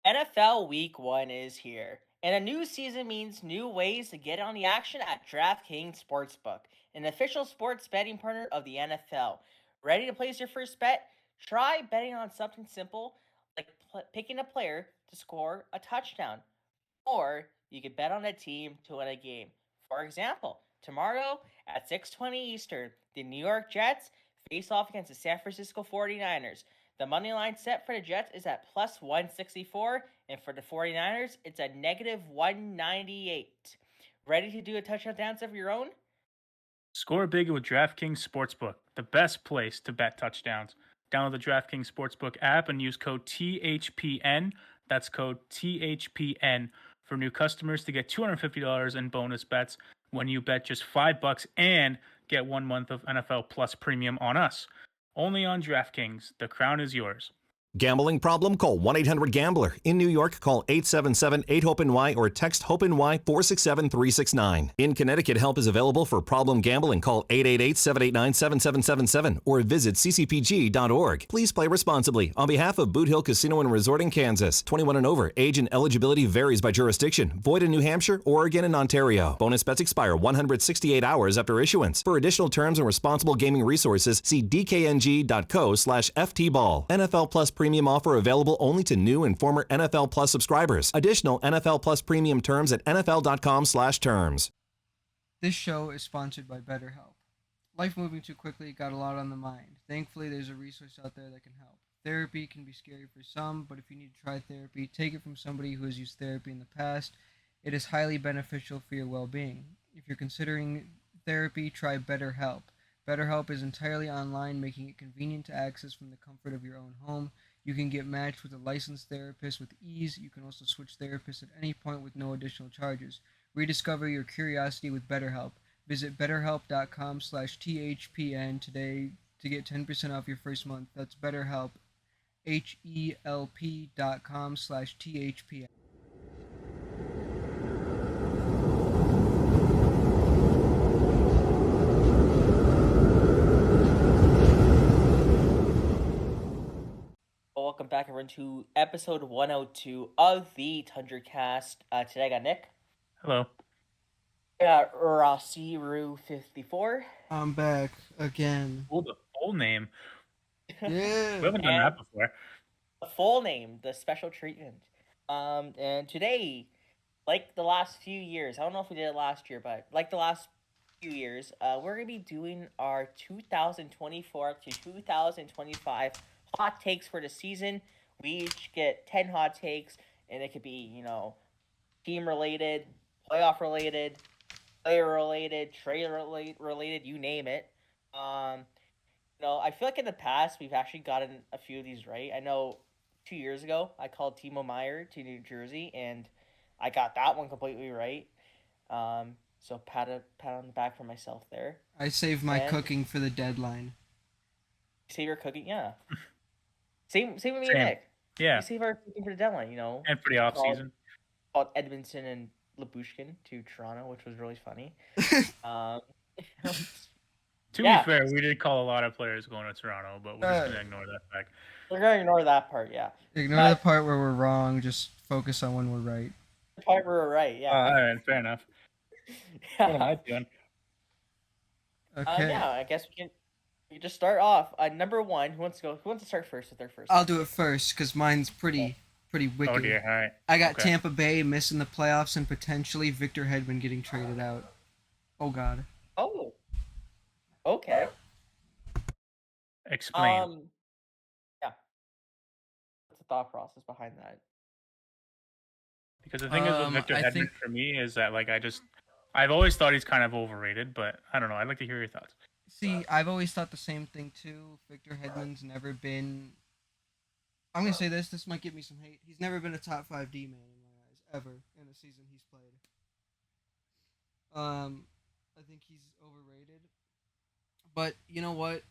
NFL Week 1 is here, and a new season means new ways to get on the action at DraftKings Sportsbook, an official sports betting partner of the NFL. Ready to place your first bet? Try betting on something simple like picking a player to score a touchdown, or you could bet on a team to win a game. For example, tomorrow at 6:20 Eastern, the New York Jets face off against the San Francisco 49ers. The money line set for the Jets is at plus 164, and for the 49ers, it's at negative 198. Ready to do a touchdown dance of your own? Score big with DraftKings Sportsbook, the best place to bet touchdowns. Download the DraftKings Sportsbook app and use code THPN. That's code THPN for new customers to get $250 in bonus bets when you bet just $5 and get 1 month of NFL Plus premium on us. Only on DraftKings. The crown is yours. Gambling problem? Call 1-800-GAMBLER. In New York, call 877-8-HOPENY or text HOPENY 467-369. In Connecticut, help is available for problem gambling. Call 888-789-7777 or visit ccpg.org. Please play responsibly. On behalf of Boot Hill Casino and Resort in Kansas, 21 and over, age and eligibility varies by jurisdiction. Void in New Hampshire, Oregon, and Ontario. Bonus bets expire 168 hours after issuance. For additional terms and responsible gaming resources, see dkng.co/ftball. NFL Plus premium offer available only to new and former NFL Plus subscribers. Additional NFL Plus premium terms at nfl.com/terms. This show is sponsored by BetterHelp. Life moving too quickly got a lot on the mind. Thankfully, there's a resource out there that can help. Therapy can be scary for some, but if you need to try therapy, take it from somebody who has used therapy in the past. It is highly beneficial for your well-being. If you're considering therapy, try BetterHelp. BetterHelp is entirely online, making it convenient to access from the comfort of your own home. You can get matched with a licensed therapist with ease. You can also switch therapists at any point with no additional charges. Rediscover your curiosity with BetterHelp. Visit betterhelp.com/THPN today to get 10% off your first month. That's BetterHelp, HELP.com/THPN. Welcome back, everyone, to episode 102 of the Tundra cast. Today I got Nick. Hello. I got Rossi Rue 54. I'm back again. Oh, the full name. Yeah. We haven't done that before. The full name, the special treatment. And today, like the last few years, I don't know if we did it last year, but like the last few years, we're gonna be doing our 2024 to 2025 hot takes for the season. We each get 10 hot takes, and it could be, team related, playoff related, player related, trade related, you name it. I feel like in the past we've actually gotten a few of these right. I know 2 years ago I called Timo Meyer to New Jersey, and I got that one completely right. So pat on the back for myself there. I saved my And cooking for the deadline. save your cooking, yeah. Same with me and Same. Nick. Yeah. We save our cooking for the deadline. And for the off season. Called Edmondson and Labushkin to Toronto, which was really funny. Um, To Yeah. be fair, we did call a lot of players going to Toronto, but we're just going to ignore that fact. we're gonna ignore that part, yeah. Ignore the part where we're wrong, just focus on when we're right. The part where we're right, yeah. All right, fair enough. What am I doing? Okay. Yeah, I guess we can just start off. Number one, who wants to start first with their first? I'll do it first because mine's pretty wicked. Oh dear, all right. I got Okay. Tampa Bay missing the playoffs and potentially Victor Hedman getting traded out. Oh God. Oh. Okay. Explain. Yeah. What's the thought process behind that? Because the thing is with Victor I Hedman think- for me is that I've always thought he's kind of overrated, but I don't know. I'd like to hear your thoughts. See, I've always thought the same thing too. Victor Hedman's never been. I'm gonna say this. This might get me some hate. He's never been a top 5 D man in my eyes ever in a season he's played. I think he's overrated. But you know what?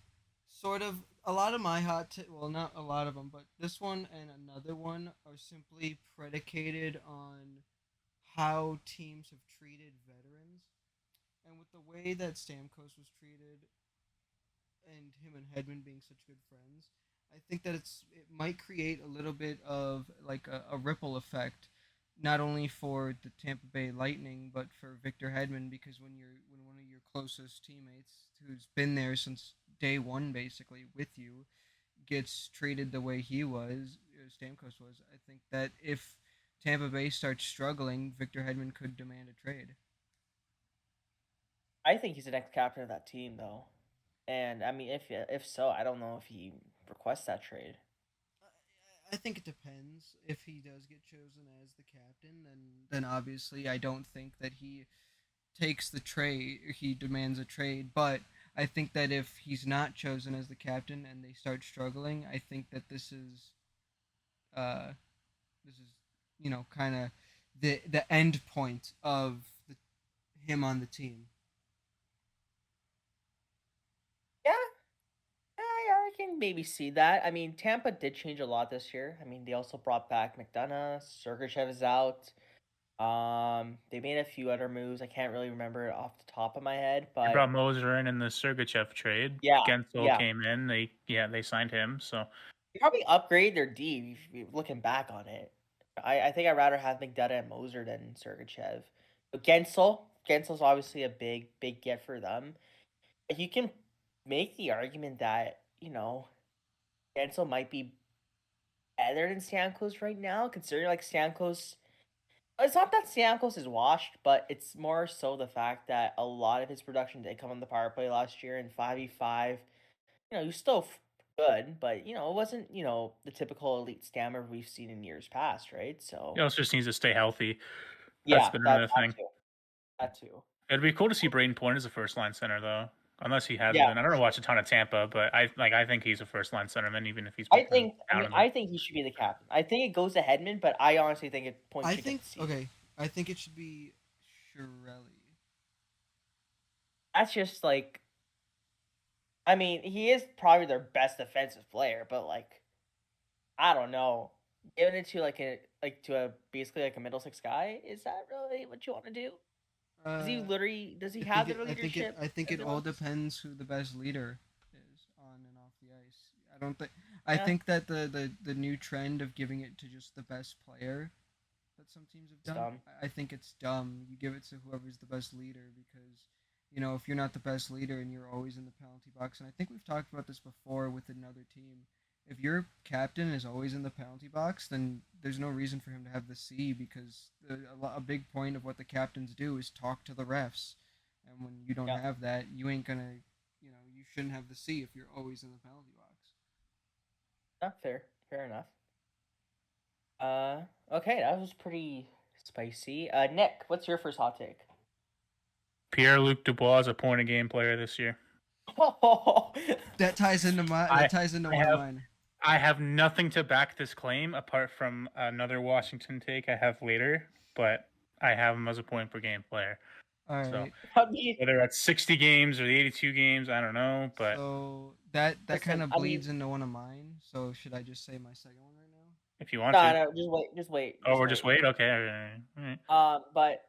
Sort of a lot of my well, not a lot of them, but this one and another one are simply predicated on how teams have treated veterans. And with the way that Stamkos was treated and him and Hedman being such good friends, I think that it might create a little bit of like a ripple effect, not only for the Tampa Bay Lightning but for Victor Hedman, because when one of your closest teammates who's been there since day one basically with you gets treated the way he was, Stamkos was, I think that if Tampa Bay starts struggling, Victor Hedman could demand a trade. I think he's the next captain of that team, though. And I mean, if so, I don't know if he requests that trade. I think it depends. If he does get chosen as the captain, then obviously I don't think that he takes the trade. He demands a trade, but I think that if he's not chosen as the captain and they start struggling, I think that uh this is kind of the end point of him on the team. Yeah, I can maybe see that. I mean, Tampa did change a lot this year. I mean, they also brought back McDonough. Sergachev is out. They made a few other moves. I can't really remember it off the top of my head, They but brought Moser in the Sergachev trade. yeah, Gensel yeah. came in. They signed him. So They probably upgrade their D if you're looking back on it. I think I'd rather have McDonough and Moser than Sergachev. But Gensel's obviously a big get for them. You can make the argument that, Gensel might be better than Stamkos right now, considering like Stamkos. It's not that Stamkos is washed, but it's more so the fact that a lot of his production did come on the power play last year in 5v5. He's still good, but it wasn't the typical elite stammer we've seen in years past, right? he So also just needs to stay healthy. That's yeah, been that another that thing. too, that too. It'd be cool to see Braden Point as a first line center though. Unless he has Yeah, been. I don't watch a ton of Tampa, but I think he's a first line centerman, even if he's been I kind of think. I down mean, in the. I think he should be the captain. I think it goes to Hedman, but I honestly think it Point I should get think the seat. okay. I think it should be Shirelli. That's just like. I mean, he is probably their best defensive player, but like, I don't know. Giving it to to a basically like a middle six guy, is that really what you want to do? Uh, Does he I think have it. the I think it. leadership I think it all abilities? depends who the best leader is on and off the ice. I don't think. I Yeah, think that the new trend of giving it to just the best player that some teams have it's done. dumb. I think it's dumb. You give it to whoever's the best leader because if you're not the best leader and you're always in the penalty box, and I think we've talked about this before with another team. If your captain is always in the penalty box, then there's no reason for him to have the C because a big point of what the captains do is talk to the refs. And when you don't Yeah, have that, you ain't gonna, you shouldn't have the C if you're always in the penalty box. not fair. Fair enough. Uh, okay, that was pretty spicy. Nick, what's your first hot take? Pierre-Luc Dubois is a point a game player this year. That ties into my. I That ties into I one of have mine. I have nothing to back this claim apart from another Washington take I have later, but I have him as a point per game player. All So right. I mean, whether that's 60 games or the 82 games, I don't know, but So that kind listen. of I mean, bleeds into one of mine. So should I just say my second one right now? if you want no, to. no, just wait, just wait, Oh, just we're just wait. wait. Okay. All right. But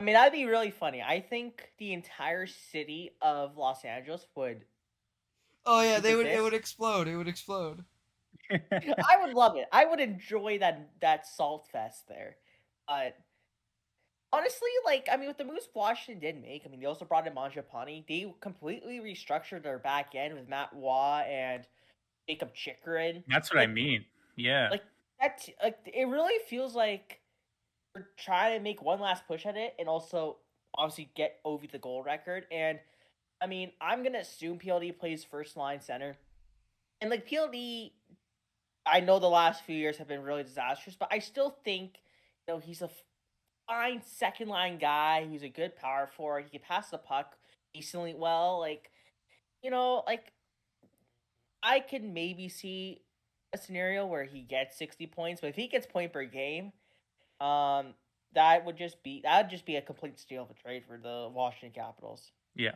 I mean, that'd be really funny. I think the entire city of Los Angeles would Oh yeah, look they at would. It this. would explode. It would explode. I would love it. I would enjoy that salt fest there. But honestly, like I mean, with the moves Washington did make, I mean, they also brought in Mangiapane. They completely restructured their back end with Matt Waugh and Jacob Chikrin. That's what I Like, mean. Yeah. like like it really feels like we're trying to make one last push at it, and also obviously get over the goal record. And I mean, I'm gonna assume PLD plays first line center, and like PLD, I know the last few years have been really disastrous, but I still think he's a fine second line guy. He's a good power forward. He can pass the puck decently well. Like I can maybe see a scenario where he gets 60 points, but if he gets point per game, um, that would just be a complete steal of a trade for the Washington Capitals. Yeah.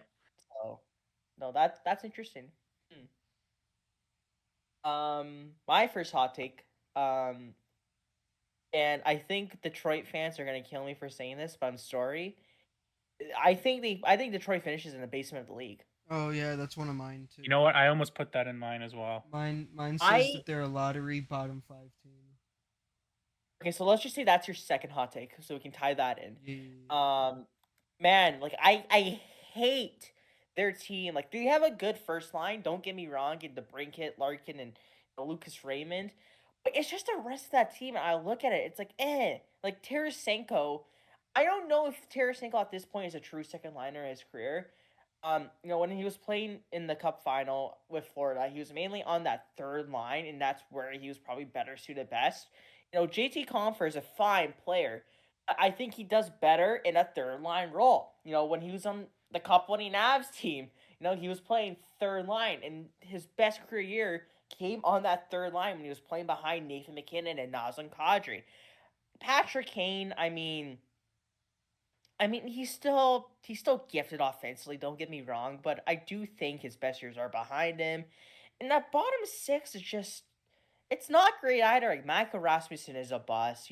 So no, that's interesting. My first hot take. And I think Detroit fans are gonna kill me for saying this, but I'm sorry. I think Detroit finishes in the basement of the league. Oh yeah, that's one of mine too. You know what? I almost put that in mine as well. Mine says I that they're a lottery bottom five team. Okay, so let's just say that's your second hot take, so we can tie that in. Yeah. Um, man, like I hate their team. Like they have a good first line. Don't get me wrong, get the Brinkett, Larkin, and Lucas Raymond, but it's just the rest of that team. And I look at it, it's like like Tarasenko. I don't know if Tarasenko at this point is a true second liner in his career. When he was playing in the Cup final with Florida, he was mainly on that third line, and that's where he was probably better suited best. JT Compher is a fine player. I think he does better in a third line role. When he was on the Cup winning Avs team, he was playing third line, and his best career year came on that third line when he was playing behind Nathan McKinnon and Nazem Kadri. Patrick Kane, I mean, he's still gifted offensively. Don't get me wrong, but I do think his best years are behind him. And that bottom six is just it's not great either. Like Michael Rasmussen is a bust.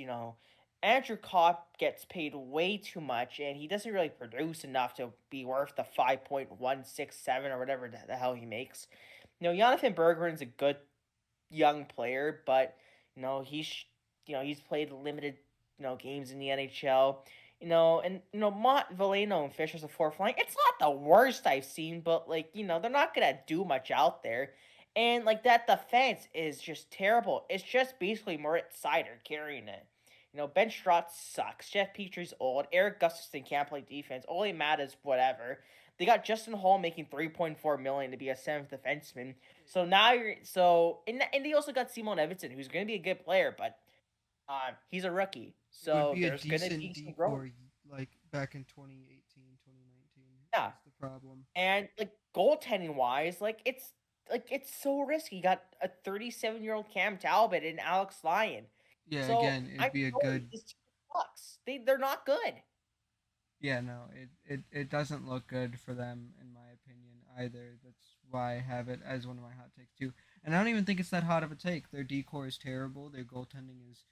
Andrew Kopp gets paid way too much, and he doesn't really produce enough to be worth the 5.167 or whatever the hell he makes. Jonathan Berggren's a good young player, but he's played limited games in the NHL. Mott, Valeno, and Fisher's a fourth line. It's not the worst I've seen, but they're not gonna do much out there. And that defense is just terrible. It's just basically Moritz Seider carrying it. Ben Strotz sucks. Jeff Petrie's old. Eric Gustafson can't play defense. Ole Matt is whatever. They got Justin Hall making $3.4 million to be a seventh defenseman. So now and they also got Simon Edvinsson, who's going to be a good player, but he's a rookie. He would So be a there's going to decent be some growth. decor like back in 2018, 2019. Yeah, That's the problem. and goaltending wise, it's so risky. You got a 37-year-old Cam Talbot and Alex Lyon. Yeah, So again, it'd I'm be a sorry, good. this team sucks. They're not good. Yeah, no, it doesn't look good for them in my opinion either. That's why I have it as one of my hot takes too. And I don't even think it's that hot of a take. Their decor is terrible. Their goaltending is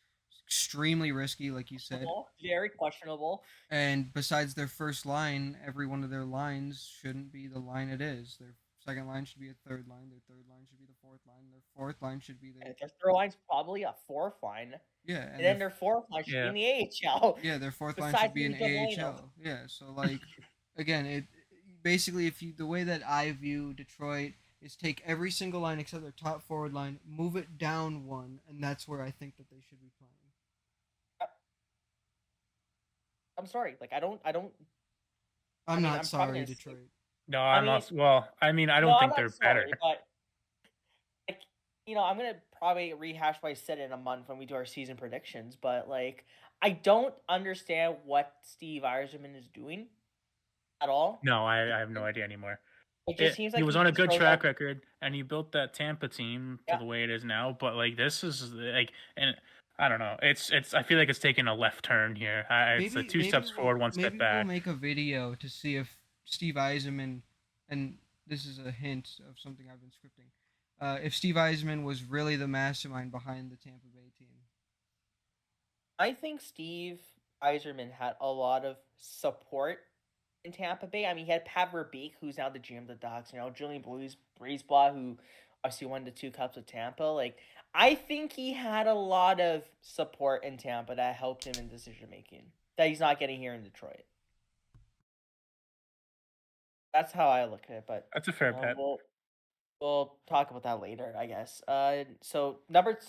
extremely risky, like you said. Very questionable. And besides their first line, every one of their lines shouldn't be the line it is. Their second line should be a third line. Their third line should be the fourth line. Their fourth line should be their And their third line's probably a fourth line, yeah, and then their fourth line should be Yeah. in the AHL. yeah, their fourth line Besides should be an Valeno. AHL. Yeah, so like again, it basically if you the way that I view Detroit is take every single line except their top forward line, move it down one, and that's where I think that they should be playing. I'm sorry. I don't. I'm mean, not I'm probably sorry, gonna say Detroit. No, I I'm mean, also well. I mean, I no, don't I'm think not they're better. sorry, but I'm gonna probably rehash what I said in a month when we do our season predictions. But I don't understand what Steve Yzerman is doing at all. No, I have no idea anymore. It just seems He like was he on a just good throws track out. record, and he built that Tampa team to Yeah, the way it is now. But this is and I don't know. It's I feel like it's taking a left turn here. It's a two steps forward, one step Maybe we'll back. make a video to see if Steve Eisenman, and this is a hint of something I've been scripting, if Steve Eisenman was really the mastermind behind the Tampa Bay team. I think Steve Yzerman had a lot of support in Tampa Bay. I mean, he had Pat Verbeek, who's now the GM of the Ducks. Julian Breezeblaw, who obviously won the two cups with Tampa. I think he had a lot of support in Tampa that helped him in decision making that he's not getting here in Detroit. That's how I look at it. But That's a fair bet. we'll talk about that later, I guess. So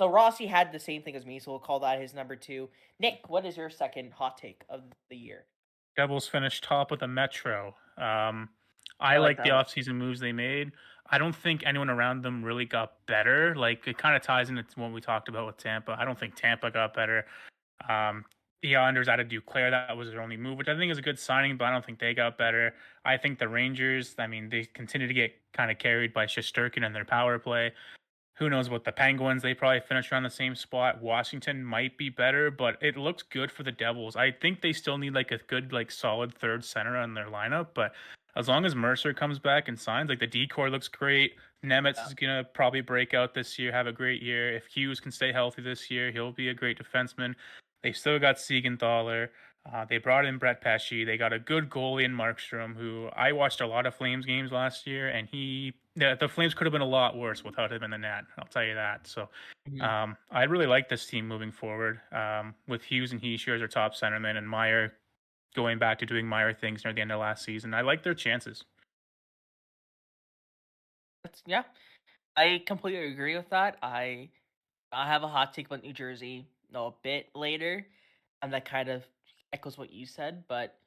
Rossi had the same thing as me, so we'll call that his number two. Nick, what is your second hot take of the year? Devils finished top of the Metro. I I like like the that one. offseason moves they made. I don't think anyone around them really got better. It kind of ties into what we talked about with Tampa. I don't think Tampa got better. The Islanders added Duclair. That was their only move, which I think is a good signing, but I don't think they got better. I think the Rangers, they continue to get kind of carried by Shesterkin and their power play. Who knows about the Penguins? They probably finish around the same spot. Washington might be better, but it looks good for the Devils. I think they still need a good, solid third center on their lineup, but as long as Mercer comes back and signs, the decor looks great. Nemitz is gonna probably break out this year, have a great year. If Hughes can stay healthy this year, he'll be a great defenseman. They've still got Siegenthaler. They brought in Brett Pesci. They got a good goalie in Markstrom, who I watched a lot of Flames games last year, and the Flames could have been a lot worse without him in the net. I'll tell you that. So, Mhm. I really like this team moving forward. With Hughes and Heischer as our top centerman, and Meyer going back to doing Meyer things near the end of last season. I like their chances. Yeah, I completely agree with that. I have a hot take about New Jersey, a bit later, and that kind of echoes what you said. But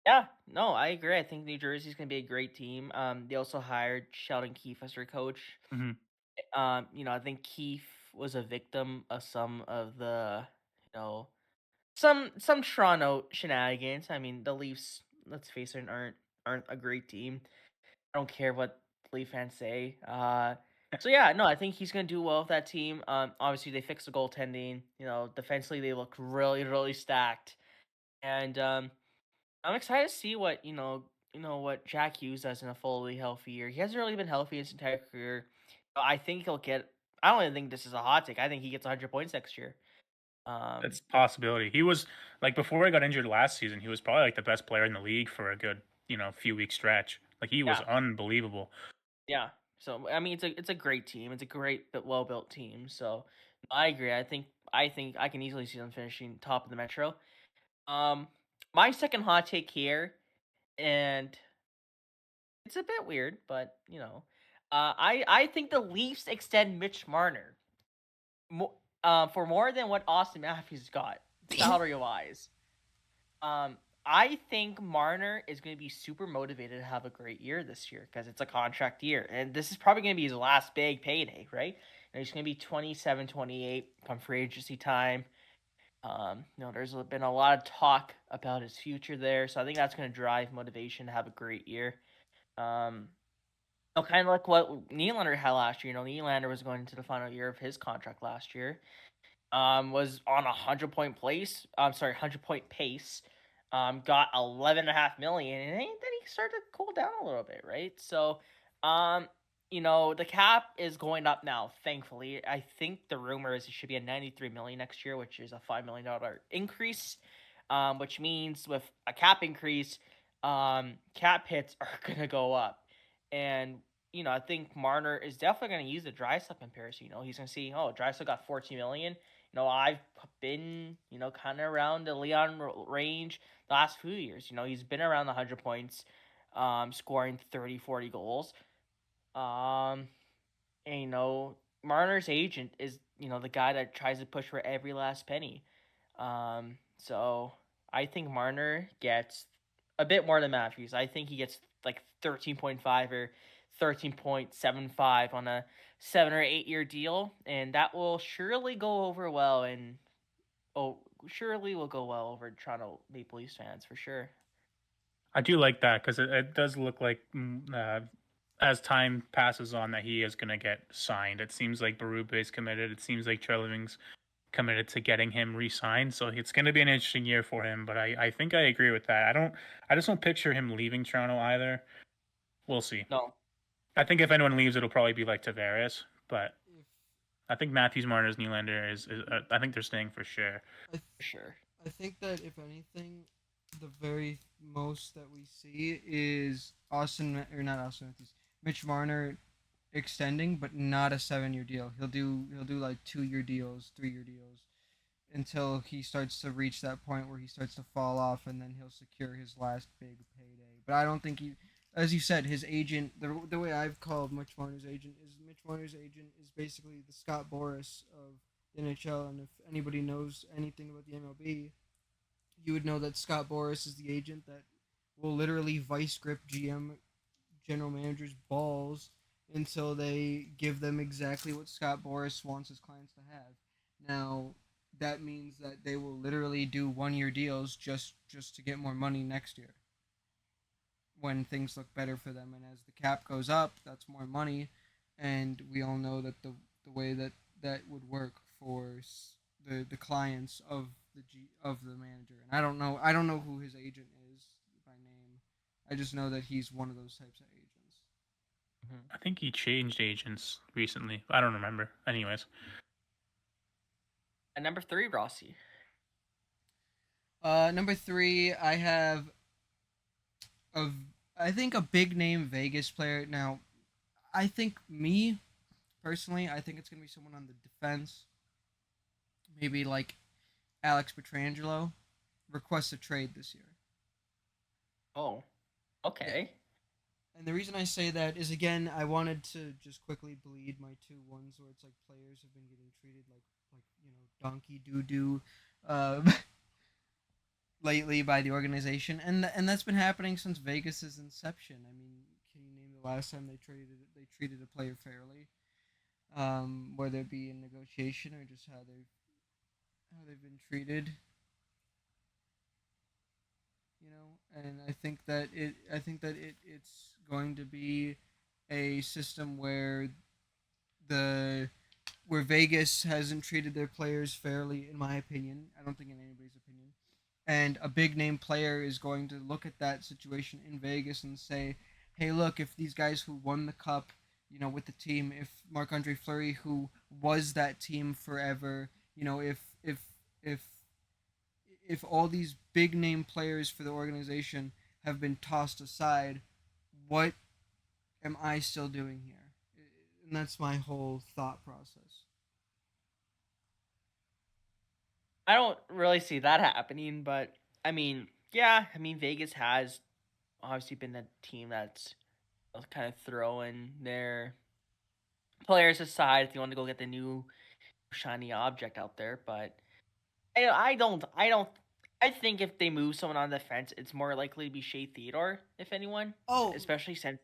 yeah, no, I agree. I think New Jersey's gonna be a great team. They also hired Sheldon Keefe as their coach. Hmm. I think Keefe was a victim of some of the, you know, some Toronto shenanigans. I mean, the Leafs, let's face it, aren't a great team. I don't care what Leaf fans say. So yeah, no, I think he's gonna do well with that team. Obviously they fixed the goaltending. Defensively they look really, really stacked, and I'm excited to see what what Jack Hughes does in a fully healthy year. He hasn't really been healthy his entire career. I think he'll get. I don't even think this is a hot take. I think he gets 100 points next year. That's a possibility. He was like before he got injured last season, he was probably like the best player in the league for a good, few week stretch. Like he was Yeah, unbelievable. yeah. So I mean, it's a great team. It's a great but well built team. So I agree. I think I can easily see them finishing top of the Metro. Um, my second hot take here, and it's a bit weird, but I think the Leafs extend Mitch Marner for more than what Austin Matthews got salary wise. Um, I think Marner is going to be super motivated to have a great year this year because it's a contract year, and this is probably going to be his last big payday, right? And he's going to be 27, 28 come free agency time. There's been a lot of talk about his future there, so I think that's going to drive motivation to have a great year. Um, kind of like what Nylander had last year. Nylander was going into the final year of his contract last year. Was on 100 point place. I'm sorry, 100 point pace. Got 11.5 million, and then he started to cool down a little bit, right? So, the cap is going up now. Thankfully, I think the rumor is it should be a 93 million next year, which is a $5 million increase. Which means with a cap increase, cap hits are gonna go up, and I think Marner is definitely going to use the Drysdale comparison. He's going to see, oh, Drysdale got 14 million. I've been, kind of around the Leon range the last few years. He's been around the 100 points, scoring 30, 40 goals. Um, and, Marner's agent is, the guy that tries to push for every last penny. So I think Marner gets a bit more than Matthews. I think he gets like 13.5 or 13.75 on a 7 or 8 year deal, and that will surely go over well surely will go well over Toronto Maple Leafs fans for sure. I do like that because it does look like as time passes on that he is going to get signed. It seems like Berube is committed. It seems like Trelling's committed to getting him re-signed. So it's going to be an interesting year for him. But I think I agree with that. I just don't picture him leaving Toronto either. We'll see. No, I think if anyone leaves, it'll probably be like Tavares. But If I think Matthews, Marner's, Nylander is I think they're staying for sure. I, th- for sure. I think that if anything, the very most that we see is not Austin Matthews, Mitch Marner extending, but not a 7 year deal. He'll do like 2 year deals, 3 year deals, until he starts to reach that point where he starts to fall off, and then he'll secure his last big payday. But I don't think as you said, his agent. The way I've called Mitch Marner's agent is basically the Scott Boras of the NHL, and if anybody knows anything about the MLB, you would know that Scott Boras is the agent that will literally vice grip GM general managers' balls until they give them exactly what Scott Boras wants his clients to have. Now, that means that they will literally do 1 year deals just to get more money next year when things look better for them. And as the cap goes up, that's more money, and we all know that the way that would work for the clients of the manager. And I don't know who his agent is by name. I just know that he's one of those types of agents. Mhm. I think he changed agents recently. I don't remember. Anyways, And number 3, Rossi. Number three, I have a, I think a big name Vegas player. Now, I think me personally, I think it's gonna be someone on the defense, maybe like Alex Petrangelo. Requests a trade this year. Oh, Yeah, okay. and the reason I say that is again, I wanted to just quickly bleed my two ones where it's like players have been getting treated like donkey doo doo, lately by the organization, and that's been happening since Vegas's inception. I mean, can you name the last time they treated a player fairly? Whether it be in negotiation or just how they've been treated, and I think that it's going to be a system the where Vegas hasn't treated their players fairly, in my opinion. I don't think in anybody's opinion. And a big name player is going to look at that situation in Vegas and say, "Hey, look, if these guys who won the cup, with the team, if Marc Andre Fleury, who was that team forever, if if all these big name players for the organization have been tossed aside, what am I still doing here?" And that's my whole thought process. I don't really see that happening, but I mean, yeah, I mean Vegas has obviously been the team that's kind of throwing their players aside if they want to go get the new shiny object out there. But I think if they move someone on the fence, it's more likely to be Shea Theodore, if anyone, Oh, especially since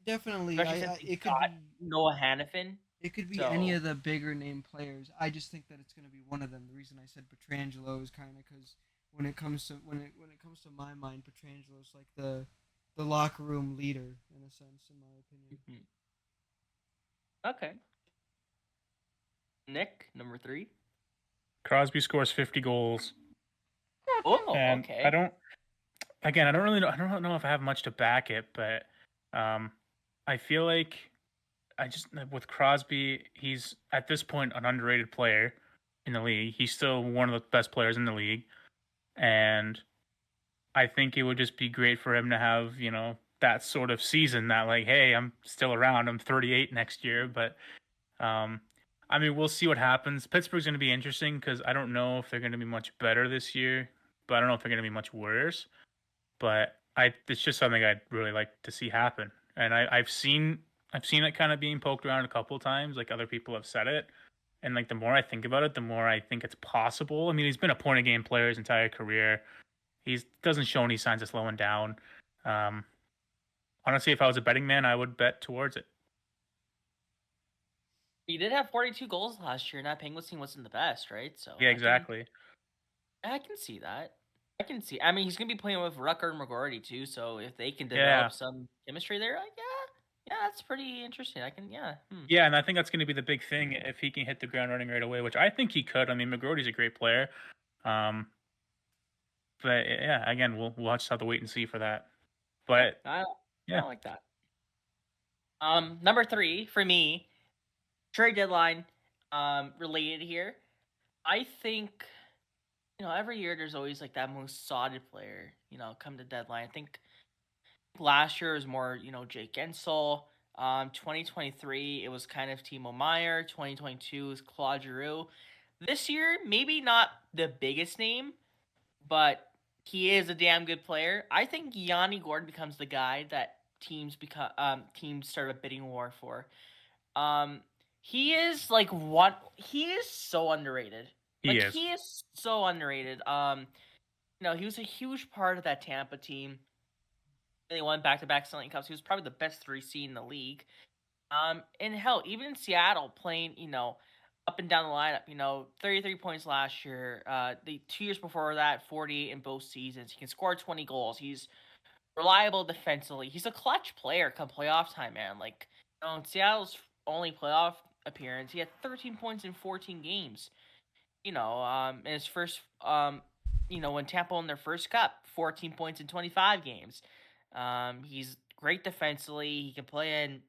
definitely. especially since they It could got be Noah Hannafin. any So of the bigger name players. I just think that it's going to be one of them. The reason I said Petrangelo is kind of because when it comes to my mind, Petrangelo is like the locker room leader in a sense, in my opinion. mhm. Okay, Nick number 3. Crosby scores 50 goals, Oh, and I okay. don't. Again, I don't really know. I don't know if I have much to back it, but um, I feel like I just with Crosby, he's at this point an underrated player in the league. He's still one of the best players in the league, and I think it would just be great for him to have that sort of season. That like, hey, I'm still around. I'm 38 next year, but um, I mean, we'll see what happens. Pittsburgh's going to be interesting because I don't know if they're going to be much better this year, but I don't know if they're going to be much worse. But it's just something I'd really like to see happen. And I've seen it kind of being poked around a couple of times, like other people have said it. And like the more I think about it, the more I think it's possible. I mean, he's been a point of game player his entire career. He doesn't show any signs of slowing down. Um, Honestly, if I was a betting man, I would bet towards it. He did have 42 goals last year, and that Penguins team wasn't the best, right? So Yeah, exactly. I can see that. I can see. I mean, he's gonna be playing with Rucker and McGroarty too. So if they can Yeah, develop some chemistry there, like, yeah, that's pretty interesting. I can, yeah. yeah, and I think that's going to be the big thing if he can hit the ground running right away, which I think he could. I mean, McGroarty's a great player, um, but yeah, again, we'll just have to wait and see for that. Yeah, But I yeah, like that. Number 3 for me, trade deadline, related here. I think every year there's always like that most sodded player, come to deadline. I think last year was more, Jake Gensel. 2023 it was kind of Timo Meyer. 2022 was Claude Giroux. This year, maybe not the biggest name, but he is a damn good player. I think Yanni Gordon becomes the guy that teams start a bidding war for. Um, he is like what he is so underrated. he Like is. he is so underrated. He was a huge part of that Tampa team. They won back-to-back Stanley Cups. He was probably the best 3C in the league. And hell, even in Seattle, playing up and down the lineup. 33 points last year. The 2 years before that, 48 in both seasons. He can score 20 goals. He's reliable defensively. He's a clutch player come playoff time, man. Like in Seattle's only playoff appearance, he had 13 points in 14 games. In his first, when Tampa won their first cup, 14 points in 25 games. He's great defensively. He can play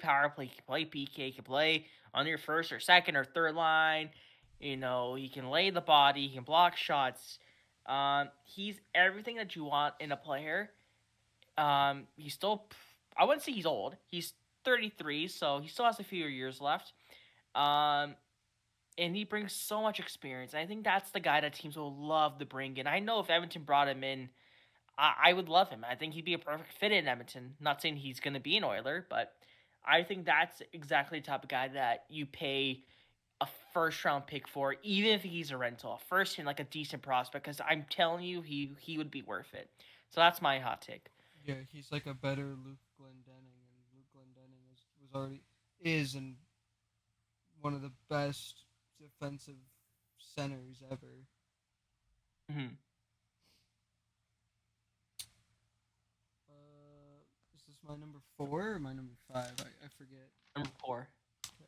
power play, he can play PK, he can play on your first or second or third line. He can lay the body, he can block shots. He's everything that you want in a player. He's still, I wouldn't say he's old. He's 33, so he still has a few years left. Um, and he brings so much experience. And I think that's the guy that teams will love to bring in. I know if Edmonton brought him in, I would love him. I think he'd be a perfect fit in Edmonton. Not saying he's going to be an Oiler, but I think that's exactly the type of guy that you pay a first round pick for, even if he's a rental, first and like a decent prospect. Because I'm telling you, he would be worth it. So that's my hot take. Yeah, he's like a better Luke Glendening, and Luke Glendening was already is and one of the best defensive centers ever. Mm-hmm. Is this my number 4 or my number 5? I forget. Number 4. Okay.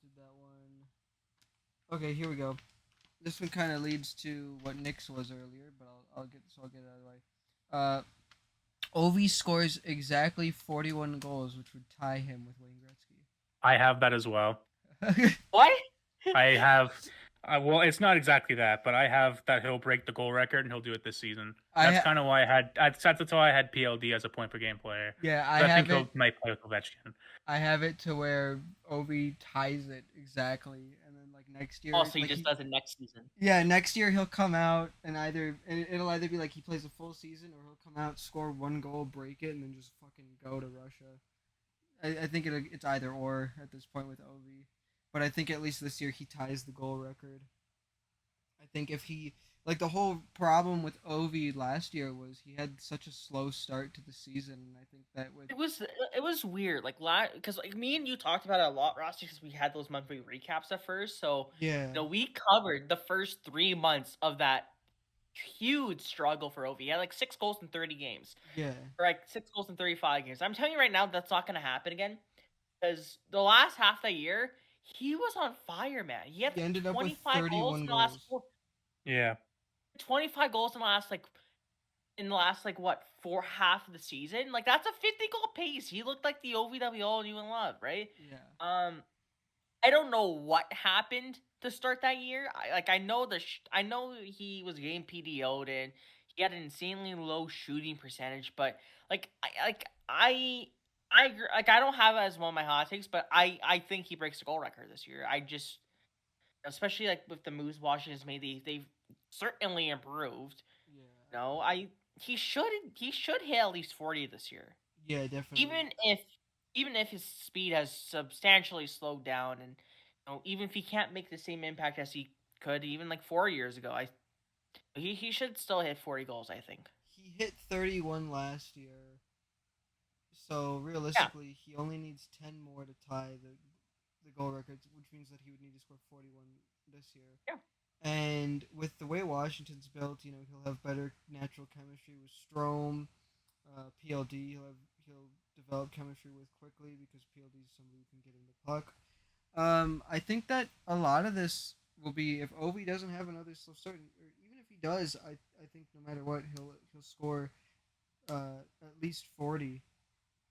Did that one? Okay, here we go. This one kind of leads to what Nick's was earlier, but I'll get it out of the way. Ovi scores exactly 41 goals, which would tie him with Wayne Gretzky. I have that as well. What? I have. Well, it's not exactly that, but I have that he'll break the goal record and he'll do it this season. That's kind of why I had. That's why I had PLD as a point per game player. Yeah, I think he might play with Ovechkin. I have it to where Ovi ties it exactly, and then like next year. Also, he just does it next season. Yeah, next year he'll come out and it'll either be like he plays a full season, or he'll come out, score 1 goal, break it, and then just fucking go to Russia. I think it's either or at this point with Ovi. But I think at least this year he ties the goal record. I think if he like the whole problem with Ovi last year was he had such a slow start to the season, and I think that it was weird because like me and you talked about it a lot, Rossi, because we had those monthly recaps at first. So yeah, we covered the first 3 months of that huge struggle for Ovi. He had like 6 goals in 30 games. Yeah, or like 6 goals in 35 games. I'm telling you right now, that's not going to happen again, because the last half of the year he was on fire, man. He had 25 goals in the last 4. Yeah. 25 goals in the last like what, 4 half of the season? Like that's a 50 goal pace. He looked like the OVWO you and love, right? Yeah. I don't know what happened to start that year. I know I know he was getting PDO'd and he had an insanely low shooting percentage, but I agree, I don't have it as one of my hot takes, but I think he breaks the goal record this year. I just, especially like with the moves Washington's made, they've certainly improved. Yeah. He should hit at least 40 this year. Yeah, definitely. Even if his speed has substantially slowed down, and even if he can't make the same impact as he could even like 4 years ago, he should still hit 40 goals, I think. He hit 31 last year. So realistically, he only needs 10 more to tie the goal records, which means that he would need to score 41 this year. Yeah. And with the way Washington's built, he'll have better natural chemistry with Strome, PLD. He'll develop chemistry with quickly because PLD is somebody who can get him the puck. I think that a lot of this will be if Ovi doesn't have another slow start, or even if he does, I think no matter what, he'll score at least 40.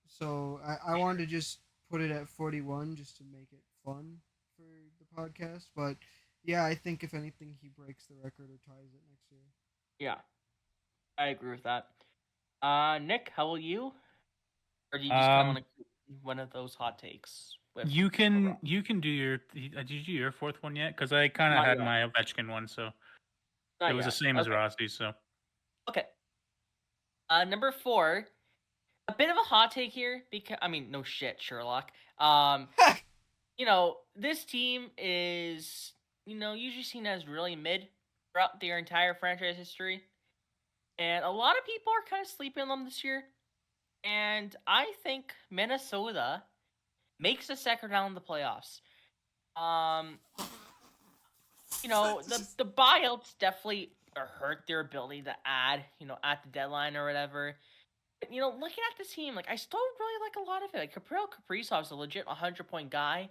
So I wanted to just put it at 41 just to make it fun for the podcast. But yeah, I think if anything, he breaks the record or ties it next year. Yeah, I agree with that. Nick, how will you? Or do you just kind of want to one of those hot takes? You can do your. Did you do your 4th one yet? Because I kind of had my Ovechkin one, so it was the same as Rossi. So okay. Number 4. A bit of a hot take here because no shit, Sherlock. This team is usually seen as really mid throughout their entire franchise history, and a lot of people are kind of sleeping on them this year. And I think Minnesota makes the second round of the playoffs. The buyouts definitely hurt their ability to add, at the deadline or whatever. Looking at this team, I still really like a lot of it. Like, Kaprizov's a legit 100-point guy.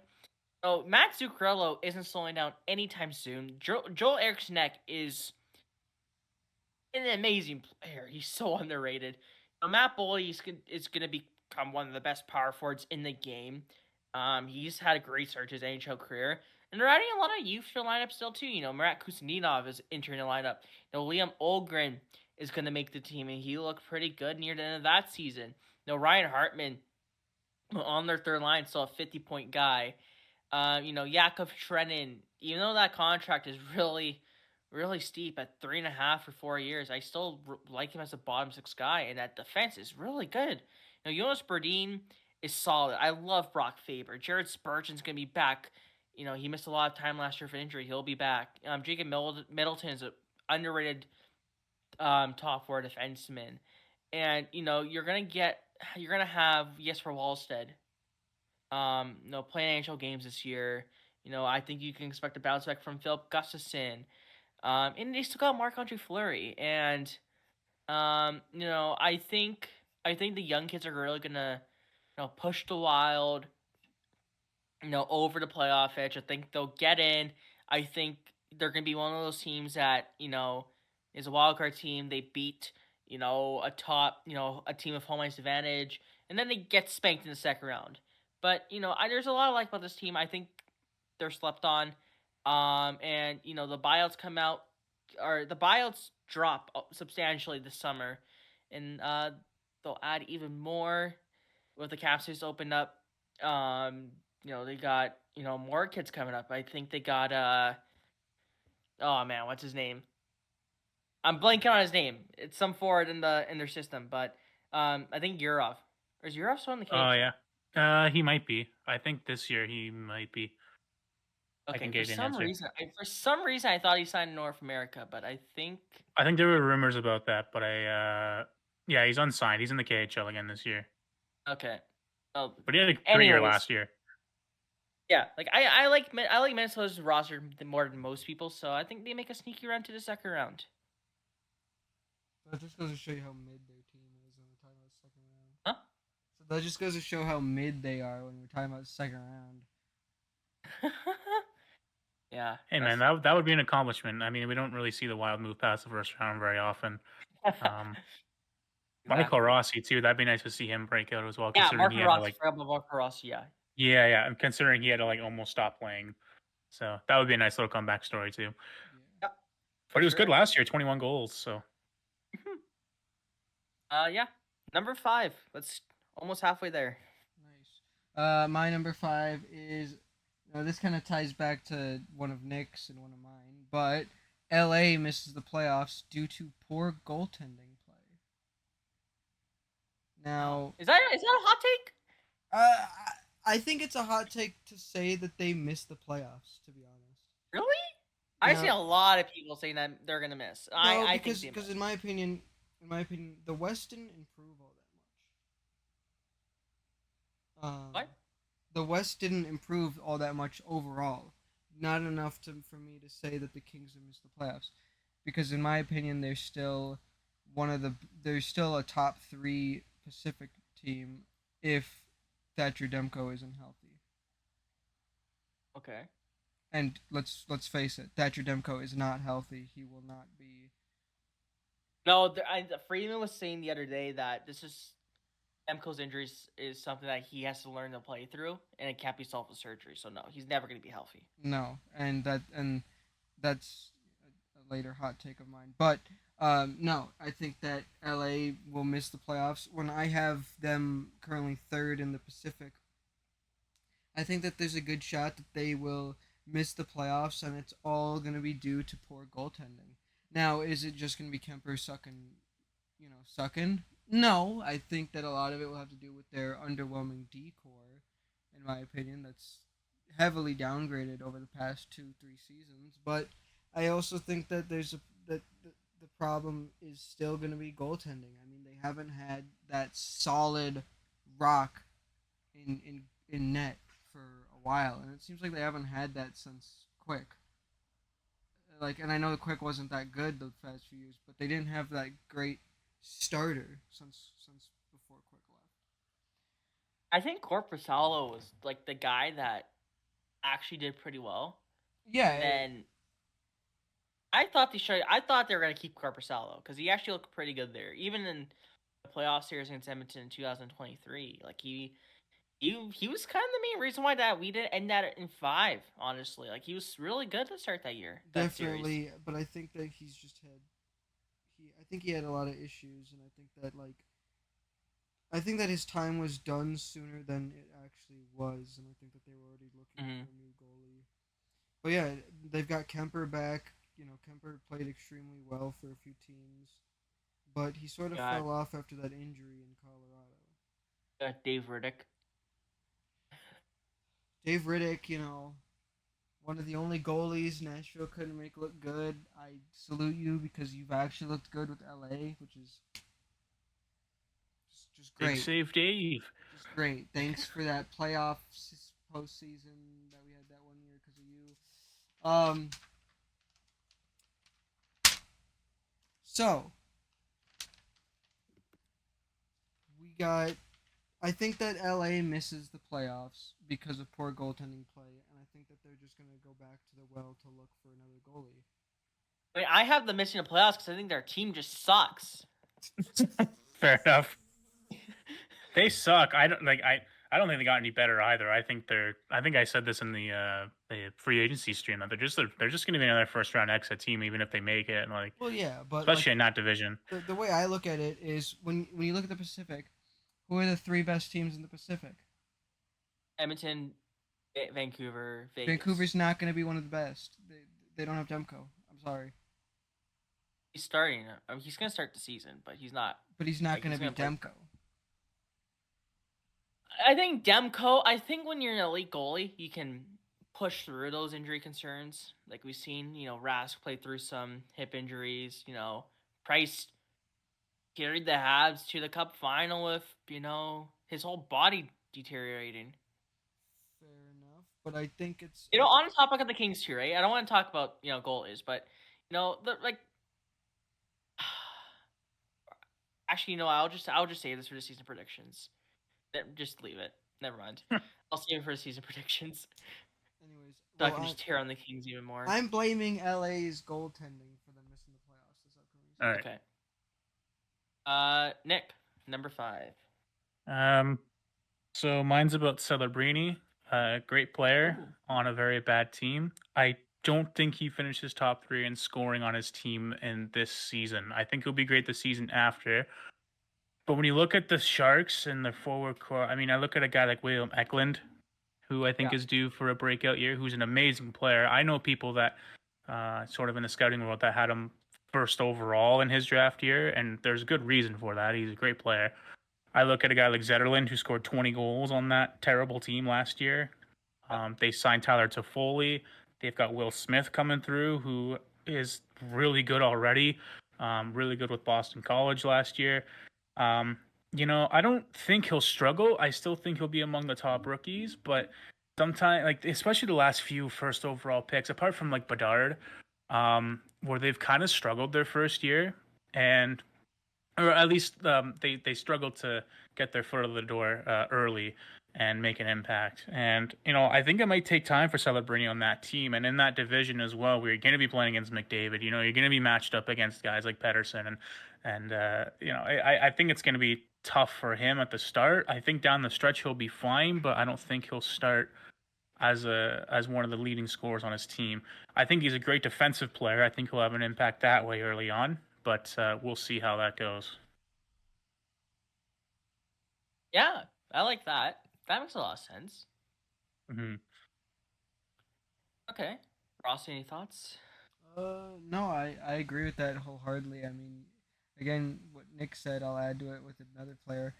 Matt Zuccarello isn't slowing down anytime soon. Joel Eriksson is an amazing player. He's so underrated. Matt Boldy is going to become one of the best power forwards in the game. He's had a great start to his NHL career. And they're adding a lot of youth to the lineup still too. Marat Kusanov is entering the lineup. Liam Olgren is going to make the team, and he looked pretty good near the end of that season. Ryan Hartman on their third line, still a 50-point guy. Yakov Trenin, even though that contract is really, really steep at 3.5 for 4 years, I still like him as a bottom six guy, and that defense is really good. Jonas Berdeen is solid. I love Brock Faber. Jared Spurgeon's gonna be back. He missed a lot of time last year for injury. He'll be back. Jacob Middleton is an underrated top four defenseman, and you're gonna have Jesper Wallstead playing NHL games this year. I think you can expect a bounce back from Philip Gustafson. And they still got Marc-Andre Fleury. And, I think the young kids are really going to, push the Wild, over the playoff edge. I think they'll get in. I think they're going to be one of those teams that, is a wild card team. They beat, a team of home ice advantage. And then they get spanked in the second round. But, there's a lot I like about this team. I think they're slept on. And, the buyouts come out, or the buyouts drop substantially this summer. And they'll add even more with the cap space opened up. They got, more kids coming up. I think they got, oh man, what's his name? I'm blanking on his name. It's some forward in their system, but I think Yurov. Or is Yurov still in the cage? Oh, yeah. He might be. I think this year he might be. Okay, for some reason, I thought he signed in North America, but I think there were rumors about that, but yeah, he's unsigned. He's in the KHL again this year. Okay. Oh, but he had a great year last year. Yeah, I like Minnesota's roster more than most people, so I think they make a sneaky run to the second round. That just goes to show you how mid their team is when we're talking about the second round. Huh? So that just goes to show how mid they are when we're talking about the second round. Yeah. Hey man, that would be an accomplishment. I mean, we don't really see the Wild move past the first round very often. Marco Rossi too. That'd be nice to see him break out as well. Yeah, Marco Rossi. Yeah. Yeah, and considering he had to almost stop playing, so that would be a nice little comeback story too. Yeah. But he was good last year, 21 goals. So. Yeah. Number 5. Let's almost halfway there. Nice. My number 5 is. This kind of ties back to one of Nick's and one of mine, but LA misses the playoffs due to poor goaltending play. Now, is that a hot take? I think it's a hot take to say that they missed the playoffs. To be honest, really, I see a lot of people saying that they're gonna miss. I think because in my opinion, the West didn't improve all that much. What? The West didn't improve all that much overall. Not enough for me to say that the Kings have missed the playoffs, because in my opinion, they're still a top 3 Pacific team if Thatcher Demko isn't healthy. Okay. And let's face it, Thatcher Demko is not healthy. He will not be. No, Freeman was saying the other day that this is. Demko's injuries is something that he has to learn to play through, and it can't be solved with surgery. So no, he's never going to be healthy. No, and that's a later hot take of mine. But no, I think that LA will miss the playoffs. When I have them currently 3rd in the Pacific, I think that there's a good shot that they will miss the playoffs, and it's all going to be due to poor goaltending. Now, is it just going to be Kemper sucking? No, I think that a lot of it will have to do with their underwhelming decor, in my opinion. That's heavily downgraded over the past 2-3 seasons. But I also think that the problem is still going to be goaltending. I mean, they haven't had that solid rock in net for a while, and it seems like they haven't had that since Quick. And I know the Quick wasn't that good the past few years, but they didn't have that great starter since before Quick left. I think Korpisalo was the guy that actually did pretty well. Yeah. And I thought they were gonna keep Korpisalo because he actually looked pretty good there, even in the playoff series against Edmonton in 2023. he was kind of the main reason why that we didn't end that in 5. Honestly, like he was really good to start that year, that series. Definitely, but I think that he's just had I think he had a lot of issues, and I think that his time was done sooner than it actually was, and I think that they were already looking Mm-hmm. for a new goalie. But yeah, they've got Kemper back. You know, Kemper played extremely well for a few teams, but he sort of Got fell off after that injury in Colorado. Dave Riddick. Dave Riddick, you know, one of the only goalies Nashville couldn't make look good. I salute you because you've actually looked good with LA, which is just Big great. save, Dave. Just great. Thanks for that playoff postseason that we had that one year because of you. So we got. I think that LA misses the playoffs because of poor goaltending play, and I think that they're just gonna go back to the well to look for another goalie. I mean, I have them missing the playoffs because I think their team just sucks. Fair enough. They suck. I don't don't think they got any better either. I think I said this in the free agency stream that they're just going to be another first round exit team even if they make it. And like, Well, yeah, but especially like in that division. the way I look at it is when you look at the Pacific, who are the 3 best teams in the Pacific? Edmonton, Vancouver, Vegas. Vancouver's not going to be one of the best. They don't have Demko. I'm sorry. He's starting. I mean, he's gonna start the season, but he's not. But he's not Like, going to he's be gonna Demko. I think Demko. I think when you're an elite goalie, you can push through those injury concerns. Like we've seen, Rask played through some hip injuries. Price carried the Habs to the Cup final with his whole body deteriorating. Fair enough, but I think it's On the topic of the Kings too, right? I don't want to talk about goalies, but actually, I'll just say this for the season predictions. Just leave it. Never mind. I'll save it for the season predictions. Anyways, So I can just tear on the Kings even more. I'm blaming LA's goaltending for them missing the playoffs this upcoming season. All right. Okay. Nick, number 5. So mine's about Celebrini, great player on a very bad team. I don't think he finishes top 3 in scoring on his team in this season. I think he'll be great the season after. But when you look at the Sharks and their forward core, I mean, I look at a guy like William Eklund, who I think is due for a breakout year, who's an amazing player. I know people that sort of in the scouting world that had him first overall in his draft year, and there's a good reason for that. He's a great player. I look at a guy like Zetterlund, who scored 20 goals on that terrible team last year. They signed Tyler Toffoli. They've got Will Smith coming through, who is really good already. Really good with Boston College last year. I don't think he'll struggle. I still think he'll be among the top rookies, but sometimes, like especially the last few first overall picks, apart from like Bedard, where they've kind of struggled their first year, or at least they struggled to get their foot out of the door early and make an impact. And I think it might take time for Celebrini on that team and in that division as well. We're going to be playing against McDavid. You're going to be matched up against guys like Pedersen, and I think it's going to be tough for him at the start. I think down the stretch he'll be fine, but I don't think he'll start as one of the leading scorers on his team. I think he's a great defensive player. I think he'll have an impact that way early on, but we'll see how that goes. Yeah, I like that. That makes a lot of sense. Mm-hmm. Okay. Rossi, any thoughts? No, I agree with that wholeheartedly. I mean, again, what Nick said, I'll add to it with another player.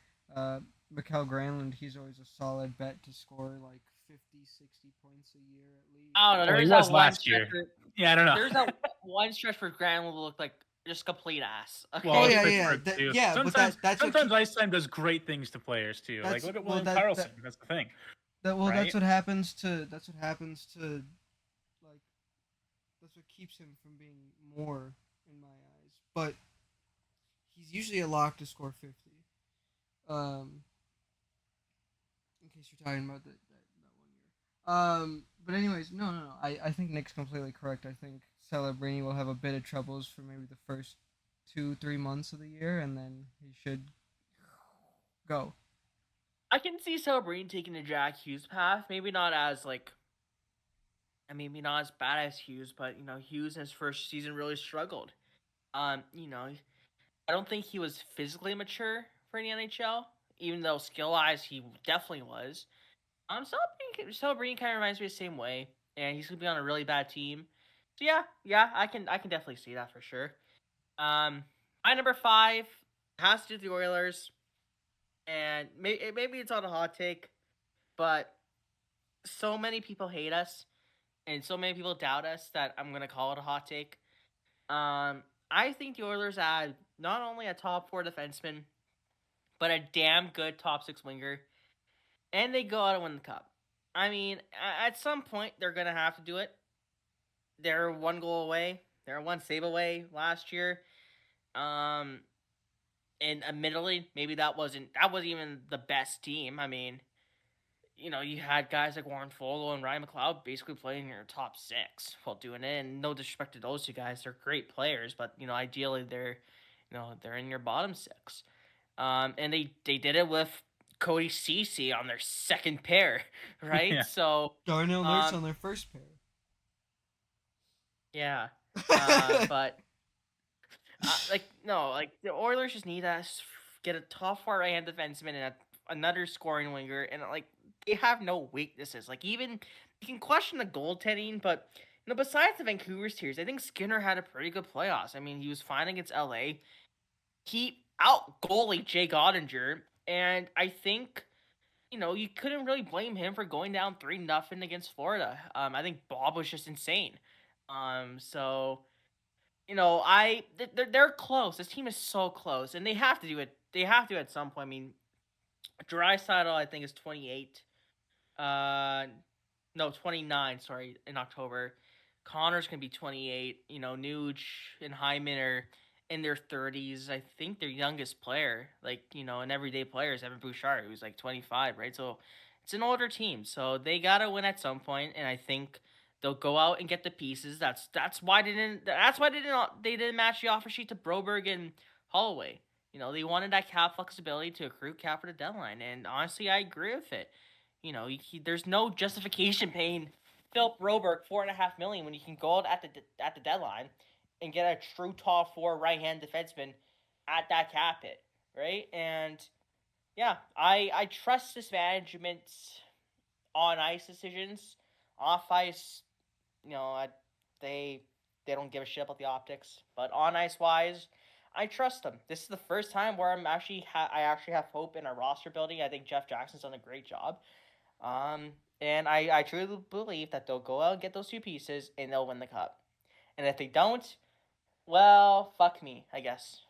Mikael Granlund, he's always a solid bet to score like 50, 60 points a year at least. I don't know. He was last year. Yeah, I don't know. There's that one stretch where Granlund looked like just complete ass. Okay? Well, yeah. Sometimes, that's sometimes ice time does great things to players too. Like look at William Karlsson. That's the thing. Right? That's what happens to like. That's what keeps him from being more in my eyes. But he's usually a lock to score 50. In case you're talking about that 1 year. But anyways, no. I think Nick's completely correct. I think Celebrini will have a bit of troubles for maybe the first 2-3 months of the year, and then he should go. I can see Celebrini taking the Jack Hughes path. Maybe not as like, maybe not as bad as Hughes, but Hughes in his first season really struggled. I don't think he was physically mature for the NHL, even though skill wise he definitely was. Celebrini kind of reminds me the same way, and he's gonna be on a really bad team. So yeah, I can definitely see that for sure. My number 5 has to do with the Oilers, and maybe it's on a hot take, but so many people hate us, and so many people doubt us that I'm gonna call it a hot take. I think the Oilers add not only a top 4 defenseman, but a damn good top 6 winger, and they go out and win the cup. I mean, at some point they're gonna have to do it. They're one goal away. They're one save away last year. Um, and admittedly, maybe that wasn't even the best team. I mean, you had guys like Warren Fogle and Ryan McLeod basically playing in your top 6 while doing it. And no disrespect to those two guys, they're great players, but ideally they're in your bottom 6. And they did it with Cody Ceci on their second pair, right? Yeah. So Darnell Nurse on their first pair. Yeah, but the Oilers just need to get a top 4 right-hand defenseman and another scoring winger, and they have no weaknesses. Like, even you can question the goaltending, but besides the Vancouver series, I think Skinner had a pretty good playoffs. I mean, he was fine against LA. He out goalie Jay Gottinger, and I think you couldn't really blame him for going down 3-0 against Florida. I think Bob was just insane. So they're close. This team is so close, and they have to do it. They have to at some point. I mean, Draisaitl I think is 28. No, 29. Sorry, in October. Connor's gonna be 28. Nuge and Hyman are in their 30s. I think their youngest player, an everyday player, is Evan Bouchard, who's like 25, right? So it's an older team, so they gotta win at some point, and I think they'll go out and get the pieces. That's why they didn't match the offer sheet to Broberg and Holloway. They wanted that cap flexibility to accrue cap for the deadline, and honestly, I agree with it. There's no justification paying Philip Broberg $4.5 million when you can go out at the deadline and get a true top 4 right hand defenseman at that cap hit, right? And yeah, I trust this management's on ice decisions. Off ice, they don't give a shit about the optics, but on ice wise, I trust them. This is the first time where I actually have hope in our roster building. I think Jeff Jackson's done a great job. And I truly believe that they'll go out and get those 2 pieces and they'll win the cup. And if they don't, well, fuck me, I guess.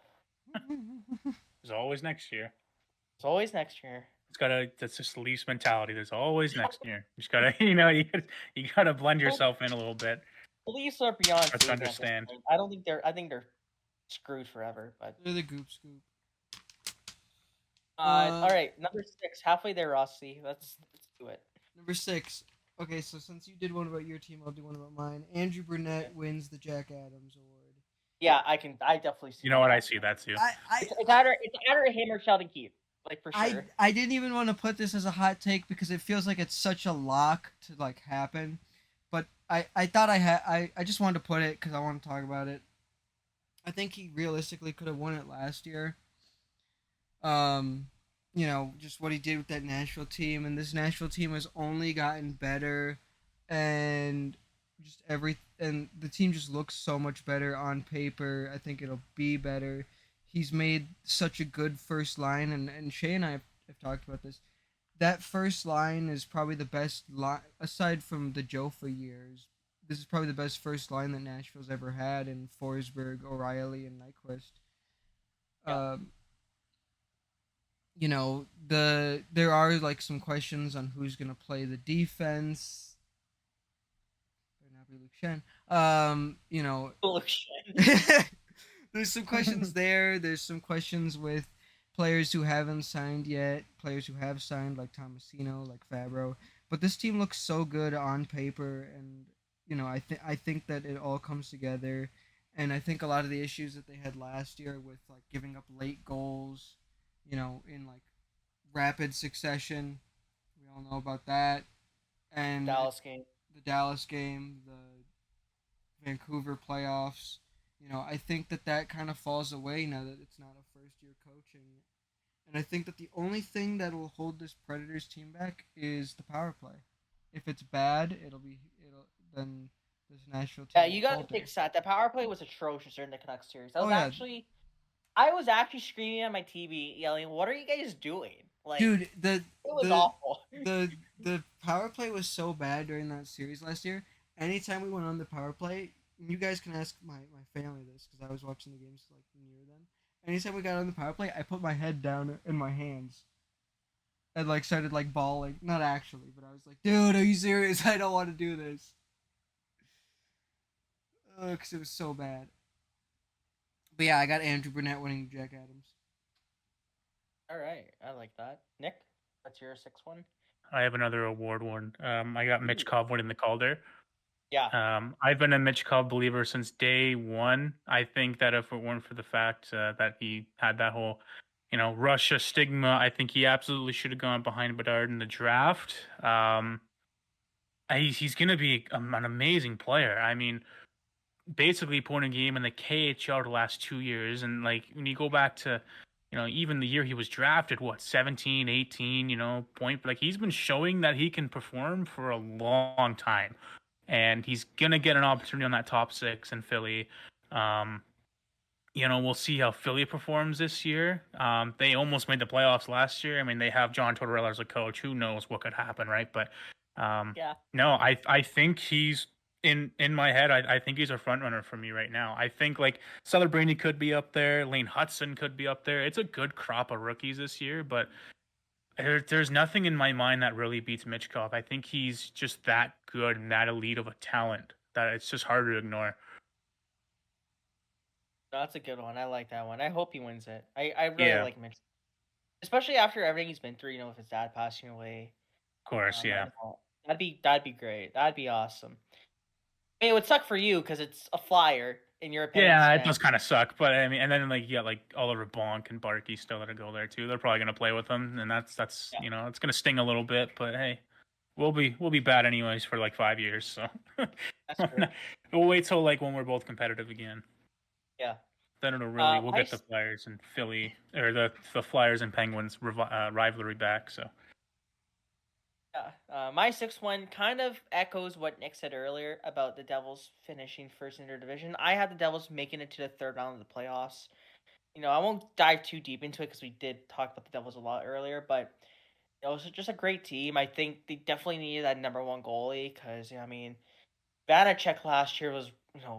There's always next year. It's always next year. That's just Leafs mentality. There's always next year. You just gotta, you gotta blend yourself in a little bit. The Leafs are beyond to understand. I think they're screwed forever, but they're the goop scoop. All right, number 6, halfway there, Rossi. Let's do it. Number 6. Okay, so since you did one about your team, I'll do one about mine. Andrew Burnett wins the Jack Adams Award. Yeah, I definitely see. You know what? I see that too. It's either him or Sheldon Keefe, for sure. I didn't even want to put this as a hot take because it feels like it's such a lock to happen, but I thought I just wanted to put it because I want to talk about it. I think he realistically could have won it last year. Just what he did with that Nashville team, and this Nashville team has only gotten better, and and the team just looks so much better on paper. I think it'll be better. He's made such a good first line, and Shae and I have talked about this. That first line is probably the best line, aside from the Jofa years. This is probably the best first line that Nashville's ever had in Forsberg, O'Reilly, and Nyquist. Yeah. There are some questions on who's gonna play the defense. Better not be Luke Shen. Luke Shen. There's some questions there. There's some questions with players who haven't signed yet, players who have signed like Tomasino, like Fabro. But this team looks so good on paper, and I think that it all comes together. And I think a lot of the issues that they had last year with giving up late goals, in rapid succession. We all know about that. And Dallas game. the Dallas game, the Vancouver playoffs. I think that kind of falls away now that it's not a first year coaching. And I think that the only thing that will hold this Predators team back is the power play. If it's bad, it'll then this Nashville team. Yeah, you will got to falter. fix that. The power play was atrocious during the Canucks series. Oh, yeah. I was actually screaming at my TV, yelling, "What are you guys doing?" Like, Dude, it was awful. the power play was so bad during that series last year. Anytime we went on the power play, you guys can ask my family this because I was watching the games like near then. Anytime we got on the power play, I put my head down in my hands and like started like bawling. Not actually, but I was like, "Dude, are you serious? I don't want to do this." Because it was so bad. But yeah, I got Andrew Burnett winning Jack Adams. All right, I like that. Nick, that's your 6th one. I have another award one. I got Mitch Cobb winning the Calder. Yeah. I've been a Mitch Cobb believer since day one. I think that if it weren't for the fact that he had that whole, Russia stigma, I think he absolutely should have gone behind Bedard in the draft. He's going to be an amazing player. I mean, basically point a game in the KHL the last 2 years. And like when you go back to, even the year he was drafted, 17, 18, point, like he's been showing that he can perform for a long time. And he's going to get an opportunity on that top 6 in Philly. We'll see how Philly performs this year. They almost made the playoffs last year. I mean, they have John Tortorella as a coach. Who knows what could happen, right? But no, I think he's in my head. I think he's a front runner for me right now. I think like Celebrini could be up there. Lane Hudson could be up there. It's a good crop of rookies this year, but there's nothing in my mind that really beats Mitch Cobb. I think he's just that good and that elite of a talent that it's just hard to ignore. That's a good one. I like that one. I hope he wins it. I really like Mitch, especially after everything he's been through. With his dad passing away. Of course, yeah. That'd be great. That'd be awesome. I mean, it would suck for you because it's a Flyer in your opinion. Yeah, it does kind of suck, but I mean, and then like you got like Oliver Bonk and Barkey still got to go there too. They're probably gonna play with them, and that's it's gonna sting a little bit, but hey, we'll be bad anyways for like 5 years, so that's true. We'll wait till like when we're both competitive again. Yeah. Then it'll really we'll get the Flyers and Philly or the Flyers and Penguins rivalry back. So. Yeah, my 6th one kind of echoes what Nick said earlier about the Devils finishing first in their division. I had the Devils making it to the 3rd round of the playoffs. I won't dive too deep into it because we did talk about the Devils a lot earlier, but it was just a great team. I think they definitely needed that number 1 goalie because, Vanacek last year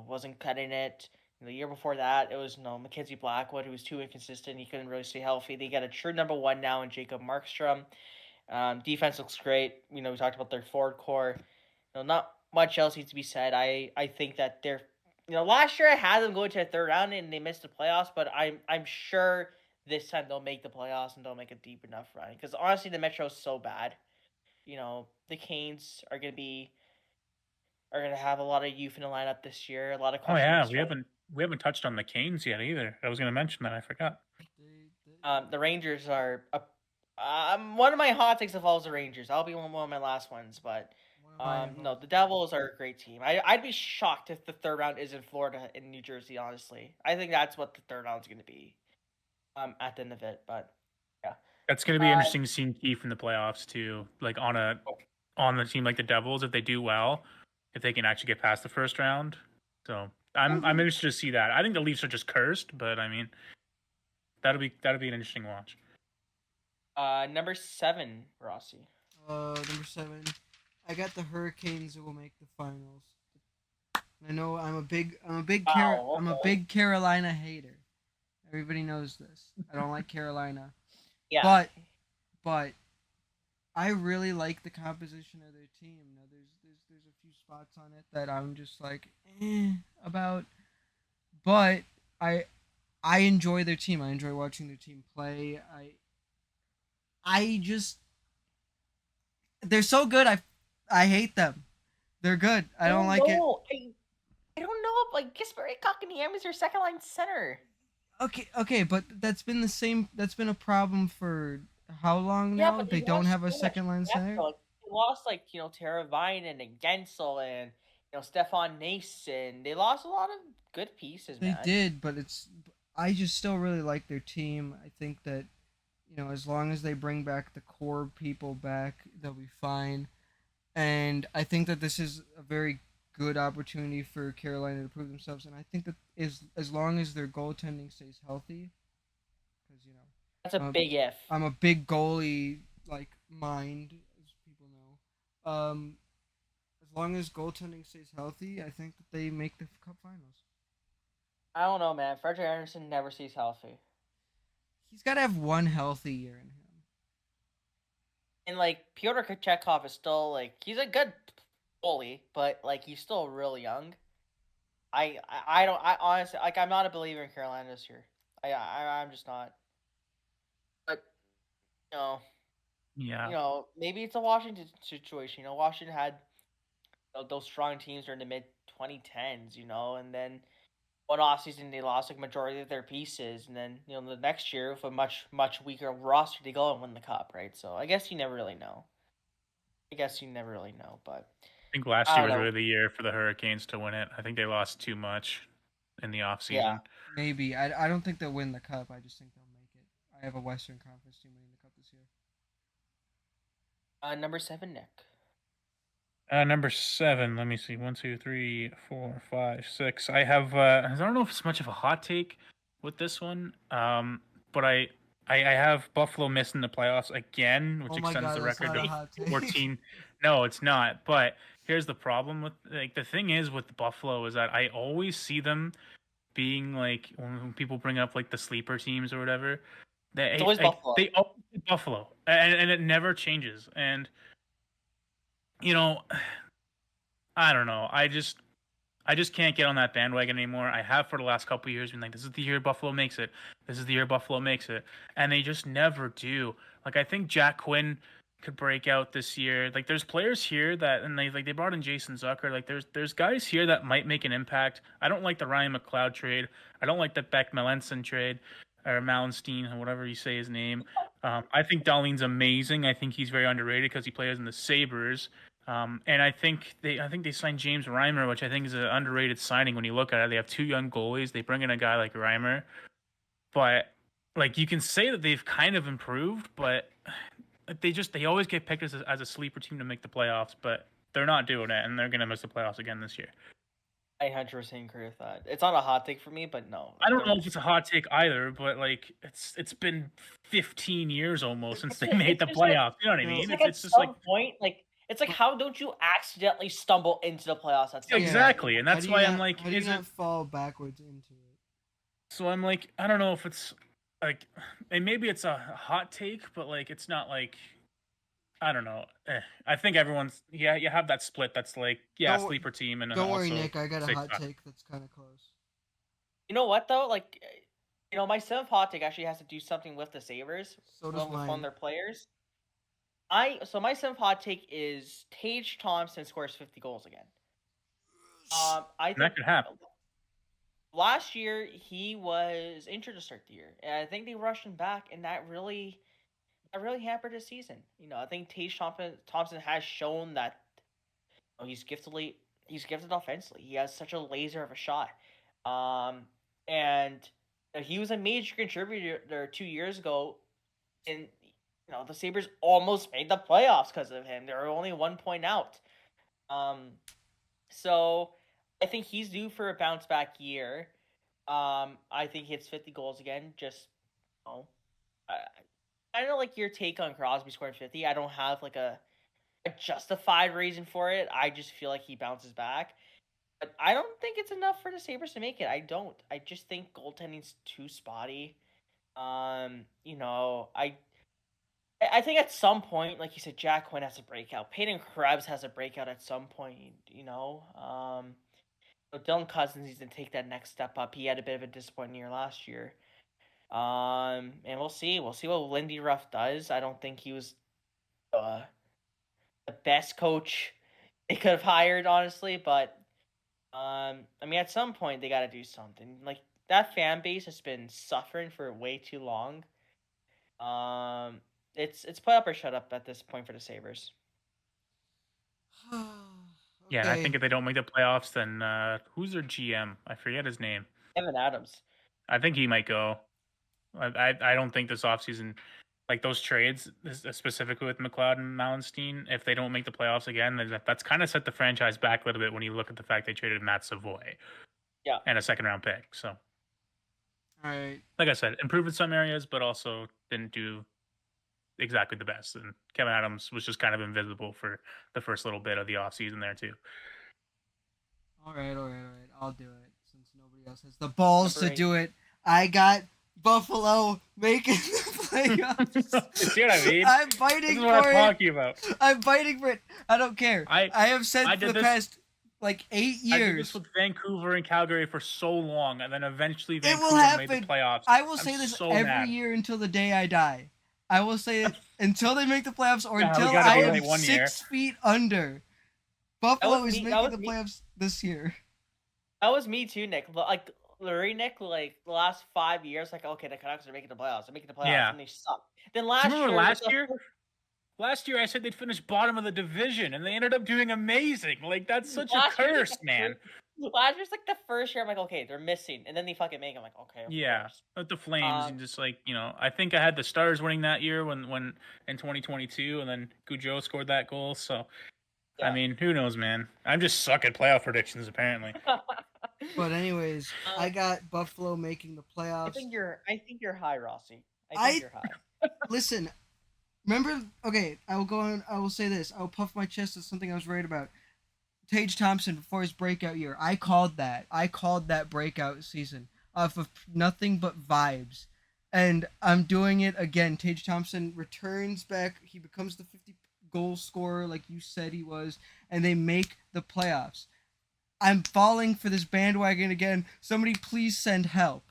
wasn't cutting it. The year before that, it was Mackenzie Blackwood, who was too inconsistent. He couldn't really stay healthy. They got a true number 1 now in Jacob Markstrom. Defense looks great. We talked about their forward core. Not much else needs to be said. I think that they're, last year I had them going to the 3rd round and they missed the playoffs, but I'm sure this time they'll make the playoffs and they'll make a deep enough run. Because honestly, the Metro is so bad. The Canes are gonna have a lot of youth in the lineup this year. A lot of questions. Oh yeah, we haven't touched on the Canes yet either. I was gonna mention that. I forgot. The Rangers are one of my hot takes involves the Rangers. I'll be one of my last ones, but no, the Devils are a great team. I'd be shocked if the 3rd round is in Florida and New Jersey. Honestly, I think that's what the 3rd round is going to be. At the end of it, but yeah, that's going to be interesting seeing Keith in the playoffs too. Like on the team like the Devils, if they do well, if they can actually get past the 1st round. So I'm interested to see that. I think the Leafs are just cursed, but I mean, that'll be an interesting watch. Number 7, Rossi. Number 7, I got the Hurricanes who will make the finals. I know I'm a big Carolina hater. Everybody knows this. I don't like Carolina. Yeah. But I really like the composition of their team. There's a few spots on it that I'm just like about, but I enjoy their team. I enjoy watching their team play. They're so good. I hate them. They're good. I don't like it. I don't know if like Kasperi Kotkaniemi is your 2nd line center. Okay, but that's been the same. That's been a problem for how long Yeah, now? but they They don't lost have a so much second line depth, center. though. Like, they lost, like, Tara Vinen and Gensel and, Stefan Nason. They lost a lot of good pieces, They man. did, but I just still really like their team. I think that as long as they bring back the core people back, they'll be fine. And I think that this is a very good opportunity for Carolina to prove themselves. And I think that as long as their goaltending stays healthy, because That's a I'm big if. I'm a big goalie like mind, as people know. As long as goaltending stays healthy, I think that they make the Cup Finals. I don't know, man. Frederick Anderson never stays healthy. He's got to have one healthy year in him. And, like, Pyotr Kochetkov is still, like, he's a good goalie, but, like, he's still real young. I don't, I honestly, like, I'm not a believer in Carolina this year. I'm just not. But, you know, Yeah. maybe it's a Washington situation. Washington had those strong teams during the mid 2010s, and then one off season they lost like majority of their pieces, and then the next year with a much weaker roster they go and win the cup, right? So I guess you never really know. But I think last I year don't was know. really the year for the Hurricanes to win it. I think they lost too much in the Yeah, offseason. Maybe I don't think they'll win the Cup. I just think they'll make it. I have a Western Conference team winning the Cup this year. number 7, Nick. Number 7. Let me see. 1, 2, 3, 4, 5, 6. I have. I don't know if it's much of a hot take with this one. But I have Buffalo missing the playoffs again, which Oh my extends God, the that's record not a to hot take. 14. No, it's not. But here's the problem with the thing is with Buffalo is that I always see them being like when people bring up like the sleeper teams or whatever. It's They always like Buffalo. they always do Buffalo, and it never changes. And you know, I don't know. I just can't get on that bandwagon anymore. I have for the last couple of years been like, this is the year Buffalo makes it. This is the year Buffalo makes it, and they just never do. Like I think Jack Quinn could break out this year. Like there's players here that, and they brought in Jason Zucker. Like there's guys here that might make an impact. I don't like the Ryan McLeod trade. I don't like the Beck Melanson trade or Malenstein or whatever you say his name. I think Darlene's amazing. I think he's very underrated because he plays in the Sabres. And I think they signed James Reimer, which I think is an underrated signing when you look at it. They have 2 young goalies. They bring in a guy like Reimer, but like you can say that they've kind of improved, but they always get picked as a sleeper team to make the playoffs, but they're not doing it, and they're gonna miss the playoffs again this year. I 100% agree with that. It's not a hot take for me, but no, I like don't know if it's a hot take either, but like it's been 15 years almost since they made it's the just like playoffs. You know what I No. mean? it's like It's at it's just like some point, like it's like how don't you accidentally stumble into the playoffs at some point? exactly, and that's why I'm like, How do you is it? not fall backwards into it? So I'm like, I don't know if it's like, and maybe it's a hot take, but like, it's not like, I don't know. I think everyone's, yeah, you have that split that's like, yeah, Don't sleeper team, and then don't worry, also Nick. I got a six. hot take that's kind of close. You know what though? Like, my 7th hot take actually has to do something with the Sabres, So does with one of mine. their players. My 7th hot take is Tage Thompson scores 50 goals again. I And think that could happen. last year he was injured to start the year, and I think they rushed him back, and that really hampered his season. I think Tage Thompson has shown that he's gifted offensively. He has such a laser of a shot, and he was a major contributor 2 years ago, and the Sabres almost made the playoffs because of him. They were only 1 point out. So I think he's due for a bounce back year. I think he hits 50 goals again. Just, you know, I don't like your take on Crosby scoring 50. I don't have like a justified reason for it. I just feel like he bounces back. But I don't think it's enough for the Sabres to make it. I don't. I just think goaltending's too spotty. I think at some point, like you said, Jack Quinn has a breakout. Peyton Krebs has a breakout at some point. So Dylan Cousins needs to take that next step up. He had a bit of a disappointing year last year. And we'll see. We'll see what Lindy Ruff does. I don't think he was uh, the best coach they could have hired, honestly. But at some point they got to do something. Like that fan base has been suffering for way too long. it's put up or shut up at this point for the Sabres. Yeah, and I Okay. think if they don't make the playoffs, then who's their GM? I forget his name. Evan Adams. I think he might go. I don't think this offseason, like those trades, specifically with McLeod and Mallenstein, if they don't make the playoffs again, then that's kind of set the franchise back a little bit when you look at the fact they traded Matt Savoy Yeah. and a second-round pick. So, All right. like I said, improved in some areas, but also didn't do exactly the best. And Kevin Adams was just kind of invisible for the first little bit of the offseason there, too. All right. I'll do it since nobody else has the balls Number to 8. do it. I got Buffalo making the playoffs. See what I mean? I'm This fighting is what for I'm it. talking about. I'm fighting for it. I don't care. I have said I for did the this- past like 8 I did years. this with Vancouver and Calgary for so long, and then eventually It Vancouver will made happen. the playoffs. I will I'm say this so every mad. year until the day I die. I will say it until they make the playoffs or Yeah, we until gotta I be am right 1 year. 6 feet under. Buffalo was is me- that making was the me. playoffs this year. That was me too, Nick. Like literally, Nick. Like the last 5 years, like okay, the Canucks are making the playoffs. They're making the playoffs, Yeah. and they suck. Then Do last you remember year, last the year? first- Last year I said they'd finish bottom of the division, and they ended up doing amazing. Like that's such a last year was curse, the man. Last year's like the first year. I'm like, okay, they're missing, and then they fucking make. I'm like, okay, of Yeah, course. with the Flames, and just like I think I had the Stars winning that year when in 2022, and then Goudreau scored that goal. So, Yeah. I mean, who knows, man? I'm just suck at playoff predictions, apparently. But anyways, I got Buffalo making the I playoffs. think you're high, Rossi. I I- think you're high. Listen, remember? Okay, I will go on. I will say this. I will puff my chest at something I was worried about. Tage Thompson before his breakout year. I called that. I called that breakout season off of nothing but vibes, and I'm doing it again. Tage Thompson returns back. He becomes the 50-goal scorer like you said he was, and they make the playoffs. I'm falling for this bandwagon again. Somebody please send help.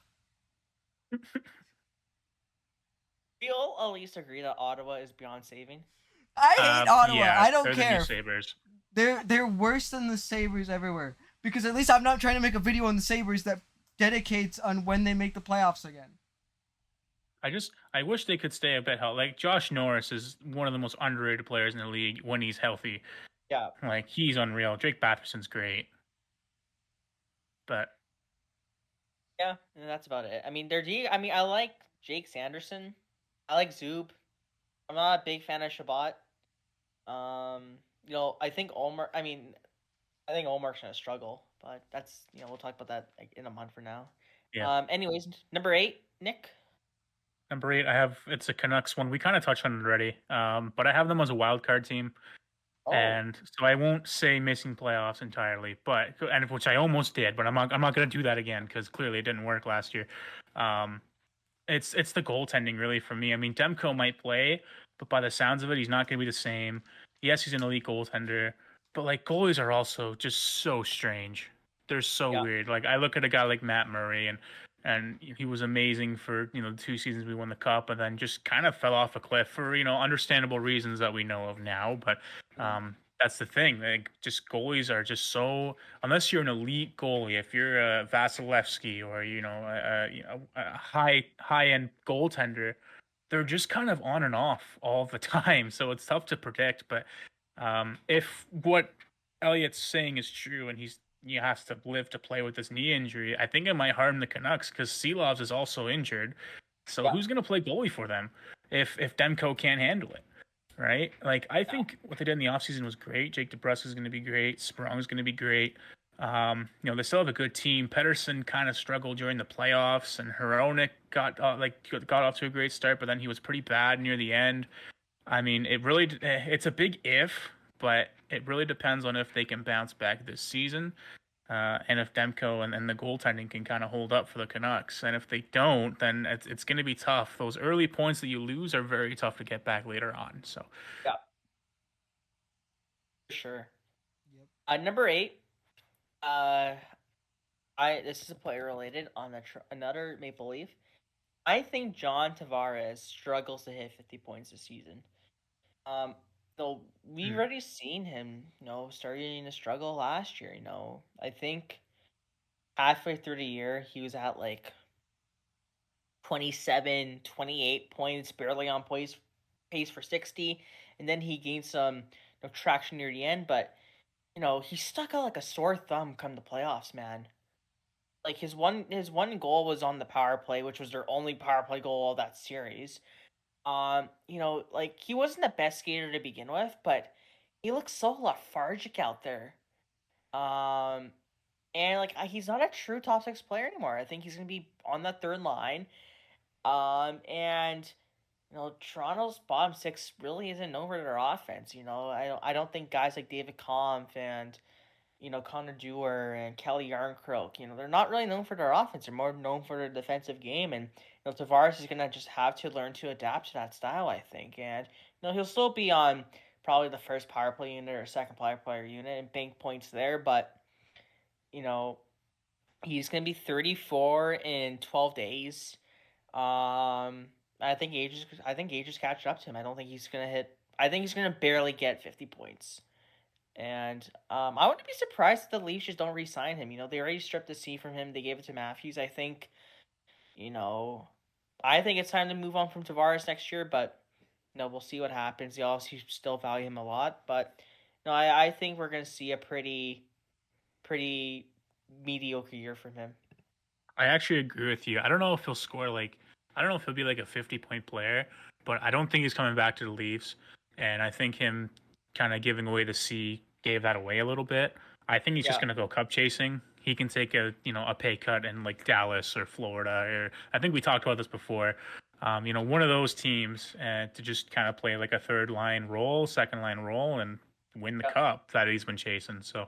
We'll at least agree that Ottawa is beyond saving. I hate Ottawa. Yeah, I don't they're the new care. Sabres. They're worse than the Sabres everywhere. Because at least I'm not trying to make a video on the Sabres that dedicates on when they make the playoffs again. I wish they could stay a bit healthy. Like Josh Norris is one of the most underrated players in the league when he's healthy. Yeah. Like he's unreal. Drake Batherson's great. But Yeah, and that's about it. I mean, I like Jake Sanderson. I like Zub. I'm not a big fan of Shabbat. I think Olmer. I think Olmar's gonna struggle, but that's we'll talk about that like, in a month from now. Yeah. Anyways, number 8, Nick. number 8, it's a Canucks one. We kind of touched on it already. But I have them as a wild card team. Oh, And so I won't say missing playoffs entirely, which I almost did, but I'm not going to do that again because clearly it didn't work last year. It's the goaltending really for me. I mean, Demko might play, but by the sounds of it, he's not going to be the same. Yes, he's an elite goaltender, but like goalies are also just so strange. They're so weird. Like I look at a guy like Matt Murray and he was amazing for the 2 seasons we won the cup, and then just kind of fell off a cliff for understandable reasons that we know of now. But that's the thing. Like, just goalies are just so. Unless you're an elite goalie, if you're a Vasilevsky or a high end goaltender, they're just kind of on and off all the time. So it's tough to predict. But if what Elliott's saying is true, and he has to live to play with this knee injury, I think it might harm the Canucks because Seelovs is also injured. So who's going to play goalie for them if Demko can't handle it, right? Like, I think what they did in the offseason was great. Jake DeBrusk is going to be great. Sprong is going to be great. They still have a good team. Pedersen kind of struggled during the playoffs, and Hronek got off to a great start, but then he was pretty bad near the end. I mean, it's a big if, but it really depends on if they can bounce back this season, and if Demko and the goaltending can kind of hold up for the Canucks. And if they don't, then it's going to be tough. Those early points that you lose are very tough to get back later on. So yeah, for sure. Yep. Number 8. This is a player related on another Maple Leaf. I think John Tavares struggles to hit 50 points this season. So we've already seen him, starting to struggle last year. I think halfway through the year he was at like 27, 28 points, barely on pace for 60, and then he gained some traction near the end. But he stuck out like a sore thumb come the playoffs, man. Like his one goal was on the power play, which was their only power play goal of that series. Like he wasn't the best skater to begin with, but he looks so lethargic out there. Um, and like he's not a true top six player anymore. I think he's gonna be on that third line. And Toronto's bottom six really isn't known for their offense. I don't think guys like David Kampf and Connor Dewar and Kelly Yarncroke, they're not really known for their offense. They're more known for their defensive game. And Tavares is gonna just have to learn to adapt to that style, I think. And he'll still be on probably the first power play unit or second power player unit and bank points there, but you know he's gonna be 34 in 12 days. I think age is catching up to him. I don't think he's gonna hit. I think he's gonna barely get 50 points. And I wouldn't be surprised if the Leafs just don't re-sign him. They already stripped the C from him. They gave it to Matthews. You know, I think it's time to move on from Tavares next year. But we'll see what happens. They obviously still value him a lot. But no, I think we're gonna see a pretty mediocre year from him. I actually agree with you. I don't know if he'll score like I don't know if he'll be like a 50-point player, but I don't think he's coming back to the Leafs. And I think him kind of giving away the C gave that away a little bit. I think he's just Yeah. gonna go cup chasing. He can take a pay cut in like Dallas or Florida, or I think we talked about this before. One of those teams, and to just kind of play like a third line role, second line role, and win the Yeah. cup that he's been chasing. So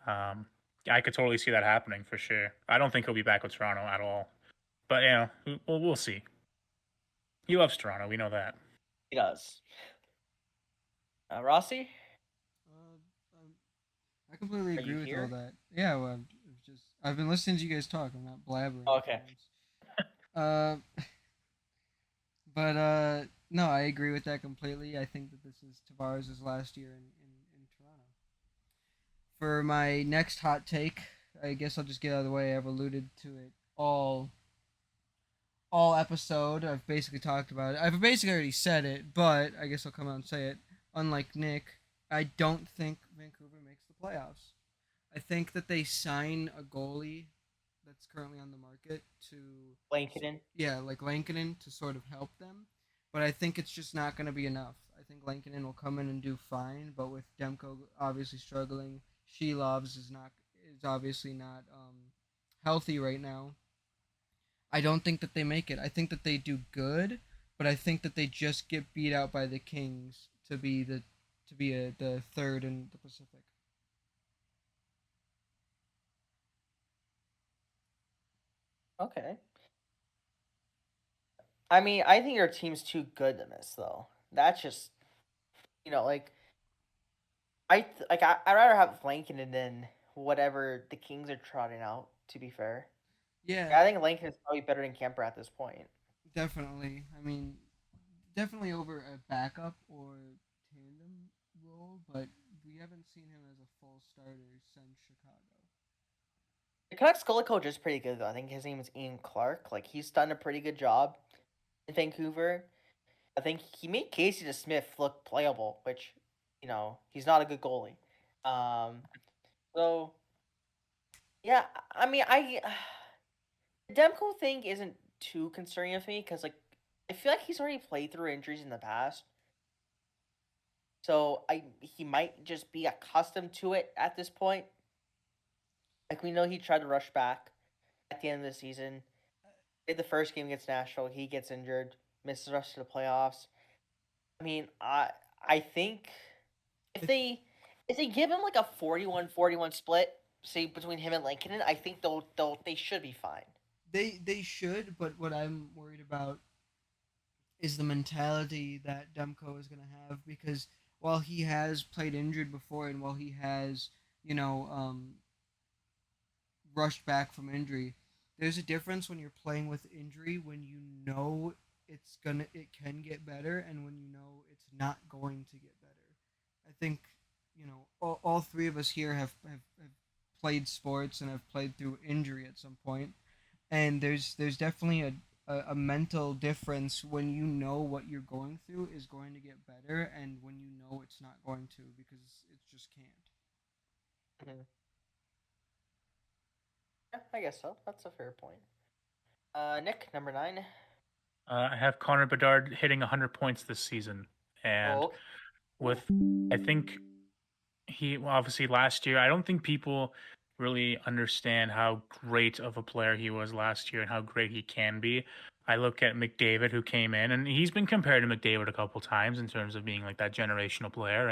I could totally see that happening for sure. I don't think he'll be back with Toronto at all. But we'll see. He loves Toronto. We know that. He does. Rossi, Um, I completely are you agree with all here? that. Yeah, well, I've been listening to you guys talk. I'm not blabbering for Okay. once. Uh, but no, I agree with that completely. I think that this is Tavares' last year in Toronto. For my next hot take, I guess I'll just get out of the way. I've alluded to it all episode. I've basically talked about it. I've basically already said it, but I guess I'll come out and say it. Unlike Nick, I don't think Vancouver makes the playoffs. I think that they sign a goalie that's currently on the market to, Lankinen. yeah, like Lankinen to sort of help them. But I think it's just not going to be enough. I think Lankinen will come in and do fine, but with Demko obviously struggling, Shelovs is obviously not healthy right now. I don't think that they make it. I think that they do good, but I think that they just get beat out by the Kings to be the third in the Pacific. Okay. I mean, I think your team's too good to miss, though. That's just like I'd rather have Lankinen than whatever the Kings are trotting out. To be fair, Yeah, yeah, I think Lincoln is probably better than Kemper at this point. definitely. I mean, definitely over a backup or tandem role, but we haven't seen him as a full starter since Chicago. The Canucks goalie coach is pretty good though. I think his name is Ian Clark. Like he's done a pretty good job in Vancouver. I think he made Casey DeSmith look playable, which he's not a good goalie. Um, so yeah, I mean, the Demko thing isn't too concerning of me because I feel like he's already played through injuries in the past, so he might just be accustomed to it at this point. Like we know he tried to rush back at the end of the season. Did the first game against Nashville, he gets injured, misses the rest of the playoffs. I mean, I think if they give him like a 41-41 split, say between him and Lincoln, I think they should be fine. They should, but what I'm worried about is the mentality that Demko is going to have because while he has played injured before and while he has you know rushed back from injury, there's a difference when you're playing with injury when you know it can get better and when you know it's not going to get better. I think all three of us here have played sports and have played through injury at some point, and there's definitely a mental difference when you know what you're going through is going to get better, and when you know it's not going to, because it just can't. Mhm. Yeah, I guess so. That's a fair point. Nick, number 9. I have Connor Bedard hitting 100 points this season, and Oh, okay. with I think he well, obviously last year. I don't think people really understand how great of a player he was last year and how great he can be. I look at McDavid, who came in, and he's been compared to McDavid a couple times in terms of being like that generational player.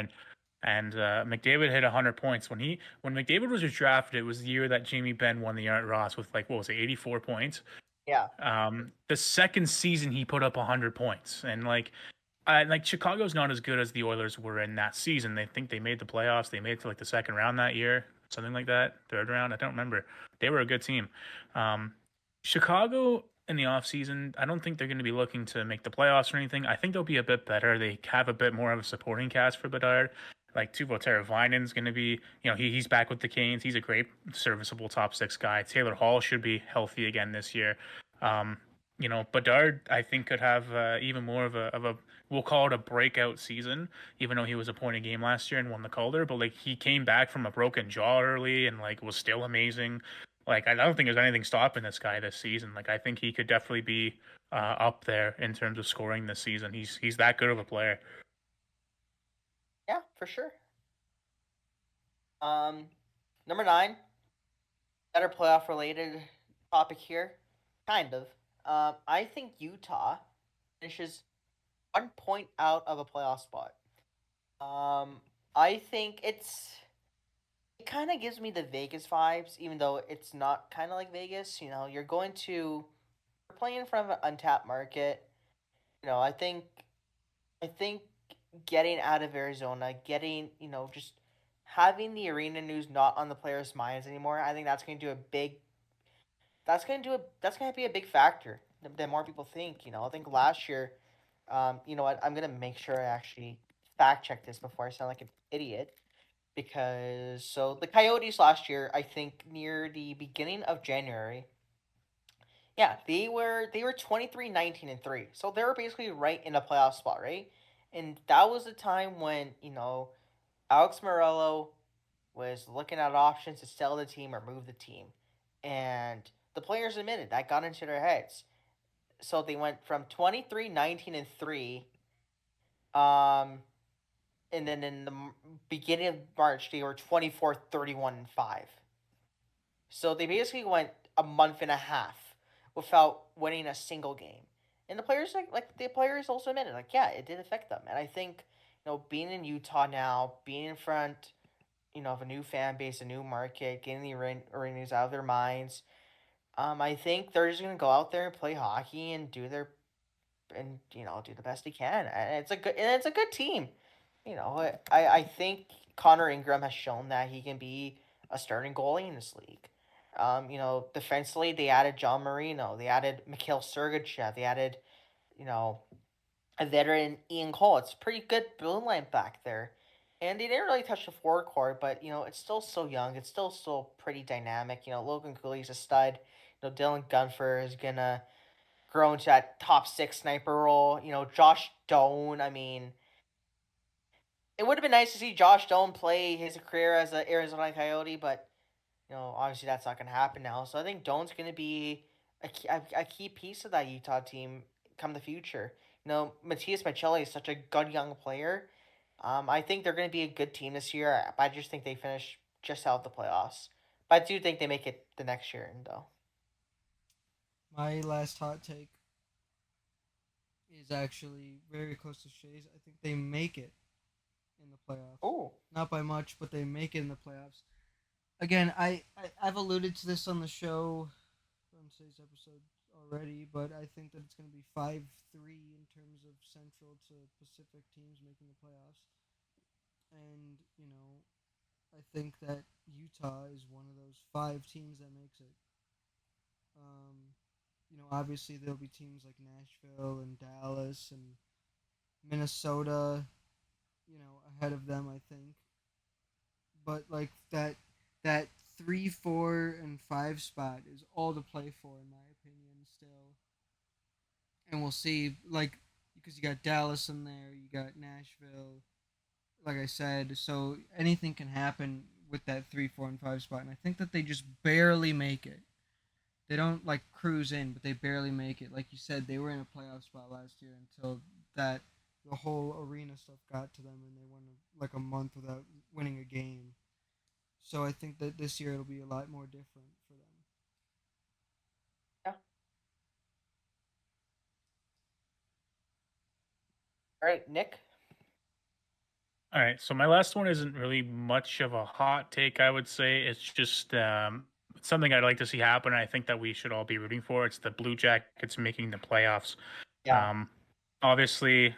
And McDavid hit 100 points when McDavid was drafted. It was the year that Jamie Benn won the Art Ross with like what was it, 84 points. Yeah. The second season he put up 100 points, and like Chicago's not as good as the Oilers were in that season. They think they made the playoffs. They made it to like the second round that year, something like that, third round. I don't remember. They were a good team. Um, Chicago in the offseason, I don't think they're going to be looking to make the playoffs or anything. I think they'll be a bit better. They have a bit more of a supporting cast for Bedard. Like Tuvo Teravainen's going to be, he's back with the Canes. He's a great, serviceable top 6 guy. Taylor Hall should be healthy again this year. Um, Bedard, I think, could have even more of a we'll call it a breakout season, even though he was a point a game last year and won the Calder. But like he came back from a broken jaw early and like was still amazing. Like I don't think there's anything stopping this guy this season. Like I think he could definitely be up there in terms of scoring this season. He's that good of a player. Yeah, for sure. Um, Number 9, better playoff related topic here. Kind of. I think Utah finishes 1 point out of a playoff spot. Um, I think it kind of gives me the Vegas vibes, even though it's not kind of like Vegas. You're playing in front of an untapped market. I think getting out of Arizona, just having the arena news not on the players' minds anymore. I think that's going to do a big. That's going to be a big factor that more people think. I think last year, you know what? I'm gonna make sure I actually fact check this before I sound like an idiot. Because so the Coyotes last year, I think near the beginning of January, yeah, they were 23, 19, and 3. So they were basically right in a playoff spot, right? And that was the time when, Alex Morello was looking at options to sell the team or move the team. And the players admitted that got into their heads. So they went from 23, 19, and 3. Um, and then in the beginning of March, they were 24, 31, and 5. So they basically went a month and a half without winning a single game. And the players like the players also admitted yeah, it did affect them. And I think being in Utah now, being in front of a new fan base, a new market, getting the arenas out of their minds. I think they're just gonna go out there and play hockey and do the best they can. And it's a good team. I think Connor Ingram has shown that he can be a starting goalie in this league. Defensively, they added John Marino. They added Mikhail Sergachev. They added, you know, a veteran Ian Cole. It's pretty good blue line back there. And they didn't really touch the forward core, but, it's still so young. It's still pretty dynamic. Logan Cooley's a stud. Dylan Gunfer is going to grow into that top 6 sniper role. Josh Doan, I mean, it would have been nice to see Josh Doan play his career as an Arizona Coyote, but obviously that's not going to happen now. So I think Doan's going to be a key piece of that Utah team come the future. Matias Machelli is such a good young player. I think they're going to be a good team this year. But I just think they finish just out of the playoffs. But I do think they make it the next year, though. My last hot take is actually very close to Shae's. I think they make it in the playoffs. Oh, Not by much, but they make it in the playoffs. Again, I've alluded to this on the show on today's episode already, but I think that it's going to be 5-3 in terms of Central to Pacific teams making the playoffs. And, I think that Utah is one of those 5 teams that makes it. Obviously there'll be teams like Nashville and Dallas and Minnesota, ahead of them, I think. But like that 3, 4, and 5 spot is all to play for, in my opinion. Still, and we'll see. Like because you got Dallas in there, you got Nashville. Like I said, so anything can happen with that 3, 4, and 5 spot, and I think that they just barely make it. They don't like cruise in, but they barely make it. Like you said, they were in a playoff spot last year until that the whole arena stuff got to them, and they went like a month without winning a game. So I think that this year it'll be a lot more different for them. Yeah. All right, Nick. All right, so my last one isn't really much of a hot take, I would say. It's just something I'd like to see happen. I think that we should all be rooting for. It's the Blue Jackets making the playoffs. Yeah. Um, Obviously,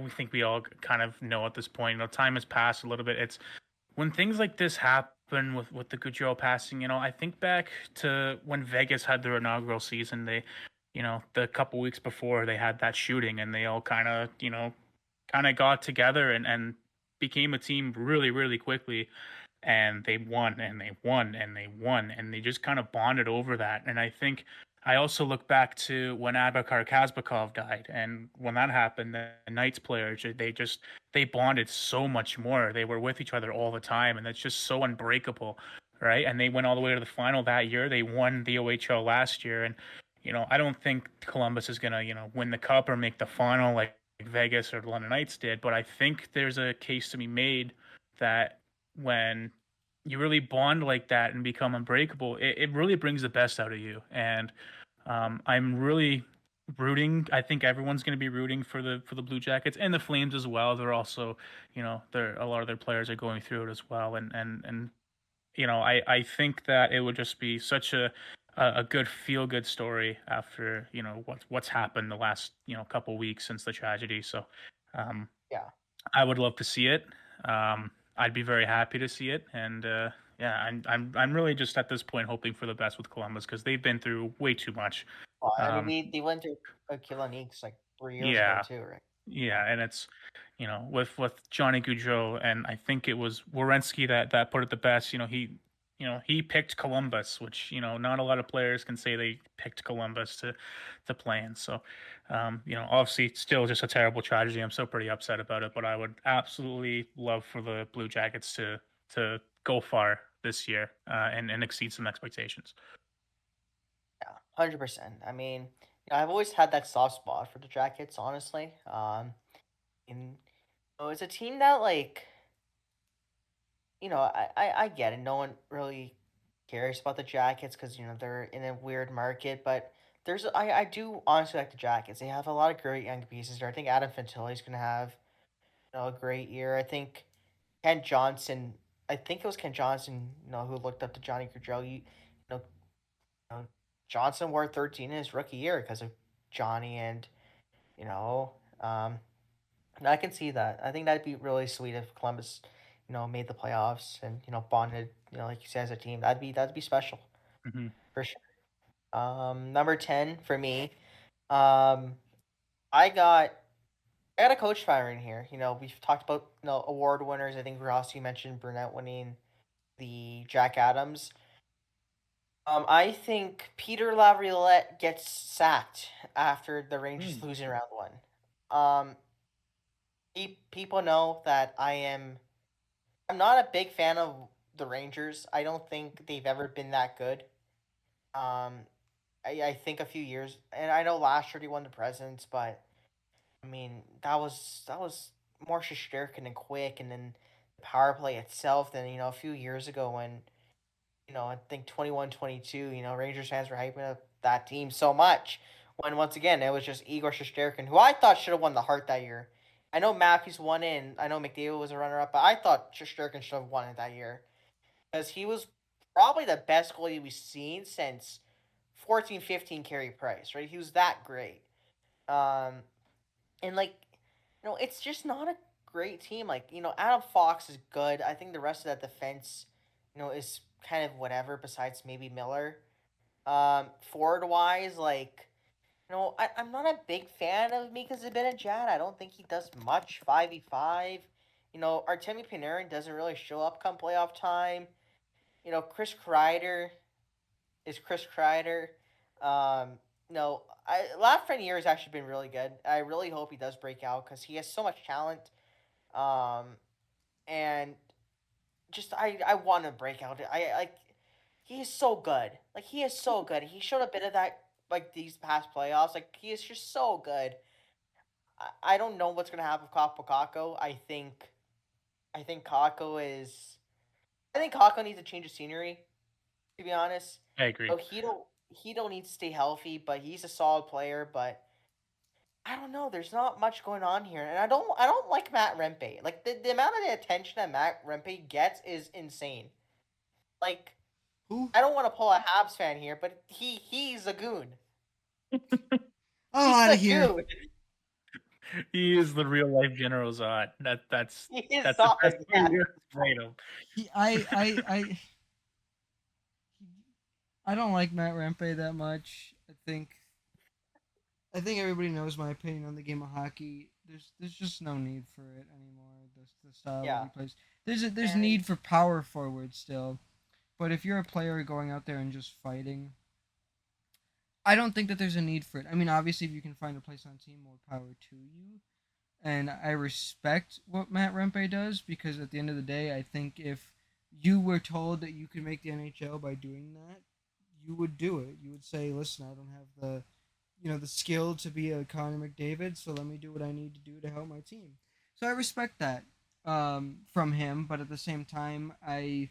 we think we all kind of know at this point. Time has passed a little bit. It's when things like this happen with the Goodrow passing. I think back to when Vegas had their inaugural season. They, the couple weeks before they had that shooting, and they all kind of got together and became a team really, really quickly. And they won and they won and they won and they just kind of bonded over that. And I think I also look back to when Abakar Kazbakov died, and when that happened, the Knights players they bonded so much more. They were with each other all the time, and that's just so unbreakable, right? And they went all the way to the final that year. They won the OHL last year, and I don't think Columbus is gonna win the cup or make the final like Vegas or the London Knights did, but I think there's a case to be made that when you really bond like that and become unbreakable, it really brings the best out of you. And I'm really rooting. I think everyone's going to be rooting for the Blue Jackets and the Flames as well. They're also, they're a lot of their players are going through it as well. And I think that it would just be such a good feel good story after what's happened the last couple weeks since the tragedy. So um, Yeah. I would love to see it. I'd be very happy to see it, and yeah, I'm really just at this point hoping for the best with Columbus because they've been through way too much. Well, I mean, Um, they went through Killing Eeks like 3 years ago yeah, too, right? yeah, and it's with Johnny Gaudreau, and I think it was Werenski that put it the best. He picked Columbus, which not a lot of players can say they picked Columbus to play in. So obviously it's still just a terrible tragedy. I'm still pretty upset about it, but I would absolutely love for the Blue Jackets to go far this year and exceed some expectations. Yeah, 100%. I mean, I've always had that soft spot for the Jackets, honestly. And it's a team that like I get it. No one really cares about the Jackets because they're in a weird market, but I do honestly like the Jackets. They have a lot of great young pieces there. I think Adam Fantilli's gonna have a great year. I think Ken Johnson. I think it was Ken Johnson. Who looked up to Johnny Gaudreau. Know, Johnson wore 13 in his rookie year because of Johnny, and you know, um, I can see that. I think that'd be really sweet if Columbus, made the playoffs and bonded, like you said, as a team. That'd be special Hmm. for sure. Number 10 for me. Um, I got I got a coach firing here. We've talked about award winners. I think Rossi mentioned Burnett winning the Jack Adams. I think Peter Laviolette gets sacked after the Rangers Mm. losing round one. Um, people know that I'm not a big fan of the Rangers. I don't think they've ever been that good. Um, I think a few years, and I know last year they won the Presidents, but I mean that was more Shesterkin and Quick, and then the power play itself than a few years ago when I think 21-22. Rangers fans were hyping up that team so much when once again it was just Igor Shesterkin, who I thought should have won the Hart that year. I know Matthews won it, and I know McDavid was a runner up, but I thought Shesterkin should have won it that year because he was probably the best goalie we've seen since 14-15 Carey Price, right? He was that great. Um, and like, it's just not a great team. Like, Adam Fox is good. I think the rest of that defense, is kind of whatever besides maybe Miller. Forward wise, like, I'm not a big fan of Mika Zibanejad. I don't think he does much 5v5. Artemi Panarin doesn't really show up come playoff time. Chris Kreider is Chris Kreider. Um, no, Lafreniere has actually been really good. I really hope he does break out because he has so much talent. Um, and just I want to break out. I like he is so good. Like he is so good. He showed a bit of that like these past playoffs. Like he is just so good. I don't know what's gonna happen with Kako. I think Kako is. I think Kako needs a change of scenery. To be honest, I agree. so he don't need to stay healthy, but he's a solid player. But I don't know. There's not much going on here, and I don't like Matt Rempe. Like the amount of attention that Matt Rempe gets is insane. Like Who? I don't want to pull a Habs fan here, but he's a goon. Oh, He's out a of here. goon. He is the real life General Zod. That's He is that's the Zod. best way Yeah. to explain him. He, I don't like Matt Rempe that much. I think everybody knows my opinion on the game of hockey. There's just no need for it anymore. The style that Yeah. he plays. There's And need for power forward still, but if you're a player going out there and just fighting, I don't think that there's a need for it. I mean, obviously, if you can find a place on team, more power to you. And I respect what Matt Rempe does because at the end of the day, I think if you were told that you could make the NHL by doing that, you would do it. You would say, "Listen, I don't have the skill to be a Connor McDavid, so let me do what I need to do to help my team." So I respect that from him, but at the same time, I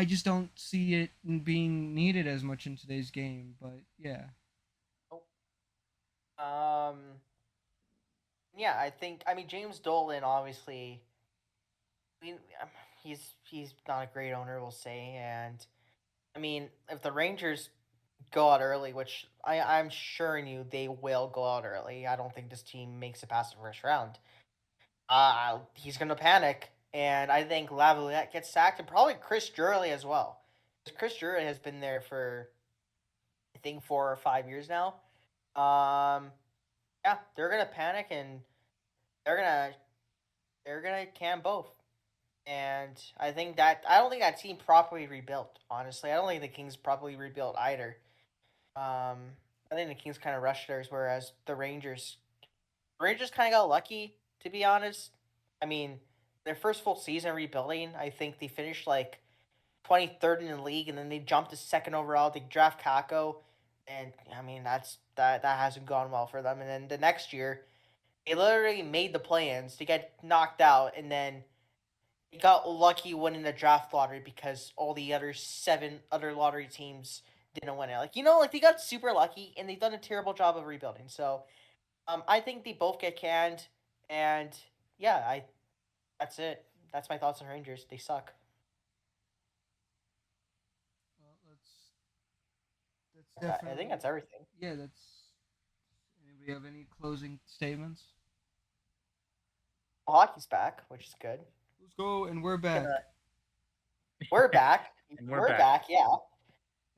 just don't see it being needed as much in today's game. But yeah, um, yeah, I mean James Dolan obviously. I mean, he's not a great owner, we'll say, and I mean if the Rangers go out early, which I'm sure you they will go out early. I don't think this team makes it past the first round. He's gonna panic, and I think Lavalette gets sacked, and probably Chris Jurley as well. Chris Jurley has been there for I think 4 or 5 years now. Um, yeah, they're gonna panic and they're gonna they're gonna can both. And I don't think that team properly rebuilt. Honestly, I don't think the Kings properly rebuilt either. I think the Kings kind of rushed theirs, whereas the Rangers kind of got lucky, to be honest. I mean, their first full season rebuilding, I think they finished like 23rd in the league, and then they jumped to second overall. They draft Kako, and I mean that hasn't gone well for them. And then the next year, they literally made the plans to get knocked out, and then they got lucky winning the draft lottery because all the other 7 other lottery teams didn't win it. Like they got super lucky, and they've done a terrible job of rebuilding. So I think they both get canned, and yeah, that's it. That's my thoughts on Rangers. They suck. well, that's I think definitely that's everything. yeah. That's anybody have any closing statements? Well, hockey's back, which is good. Let's go, and we're back. Gonna, we're back. And we're We're back. back. Yeah.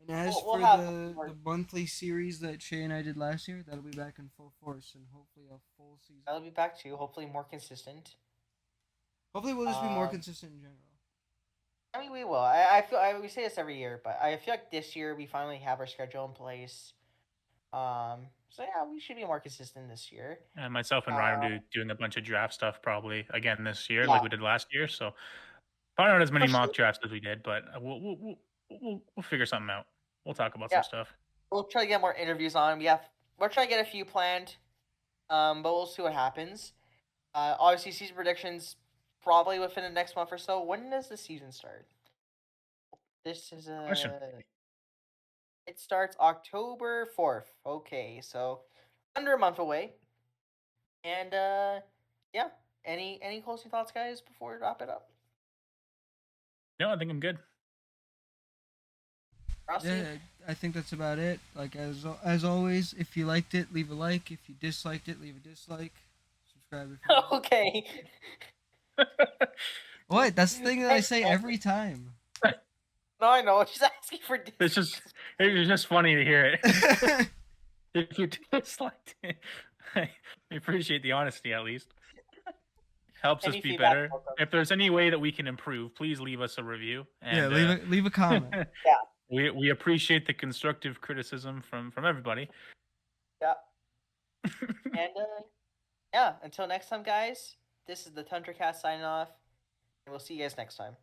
And as We'll for have the monthly series that Shae and I did last year, that'll be back in full force and hopefully a full season. I'll be back too. Hopefully more consistent. Hopefully we'll just be more Um, consistent in general. I mean, we will. We say this every year, but I feel like this year we finally have our schedule in place. So yeah, we should be more consistent this year. And myself and Ryan are doing a bunch of draft stuff probably again this year, Yeah, like we did last year. So probably not as many especially mock drafts as we did, but we'll figure something out. We'll talk about yeah. some stuff. We'll try to get more interviews on. We're trying to get a few planned. But we'll see what happens. Obviously, season predictions probably within the next month or so. When does the season start? This is Question. It starts October 4th. Okay, so under a month away. And yeah. Any closing thoughts, guys, before we wrap it up? No, I think I'm good. Rossi? Yeah, I think that's about it. Like as always, if you liked it, leave a like. If you disliked it, leave a dislike. Subscribe if you want. Okay. What? That's the thing that I say every time. No, I know. She's asking for It's just funny to hear it. If you disliked it, I appreciate the honesty at least. Helps Any us be feedback, better. welcome. If there's any way that we can improve, please leave us a review. And, Yeah, leave a comment. we appreciate the constructive criticism from everybody. Yeah. And yeah, until next time, guys. This is the TundraCast signing off, and we'll see you guys next time.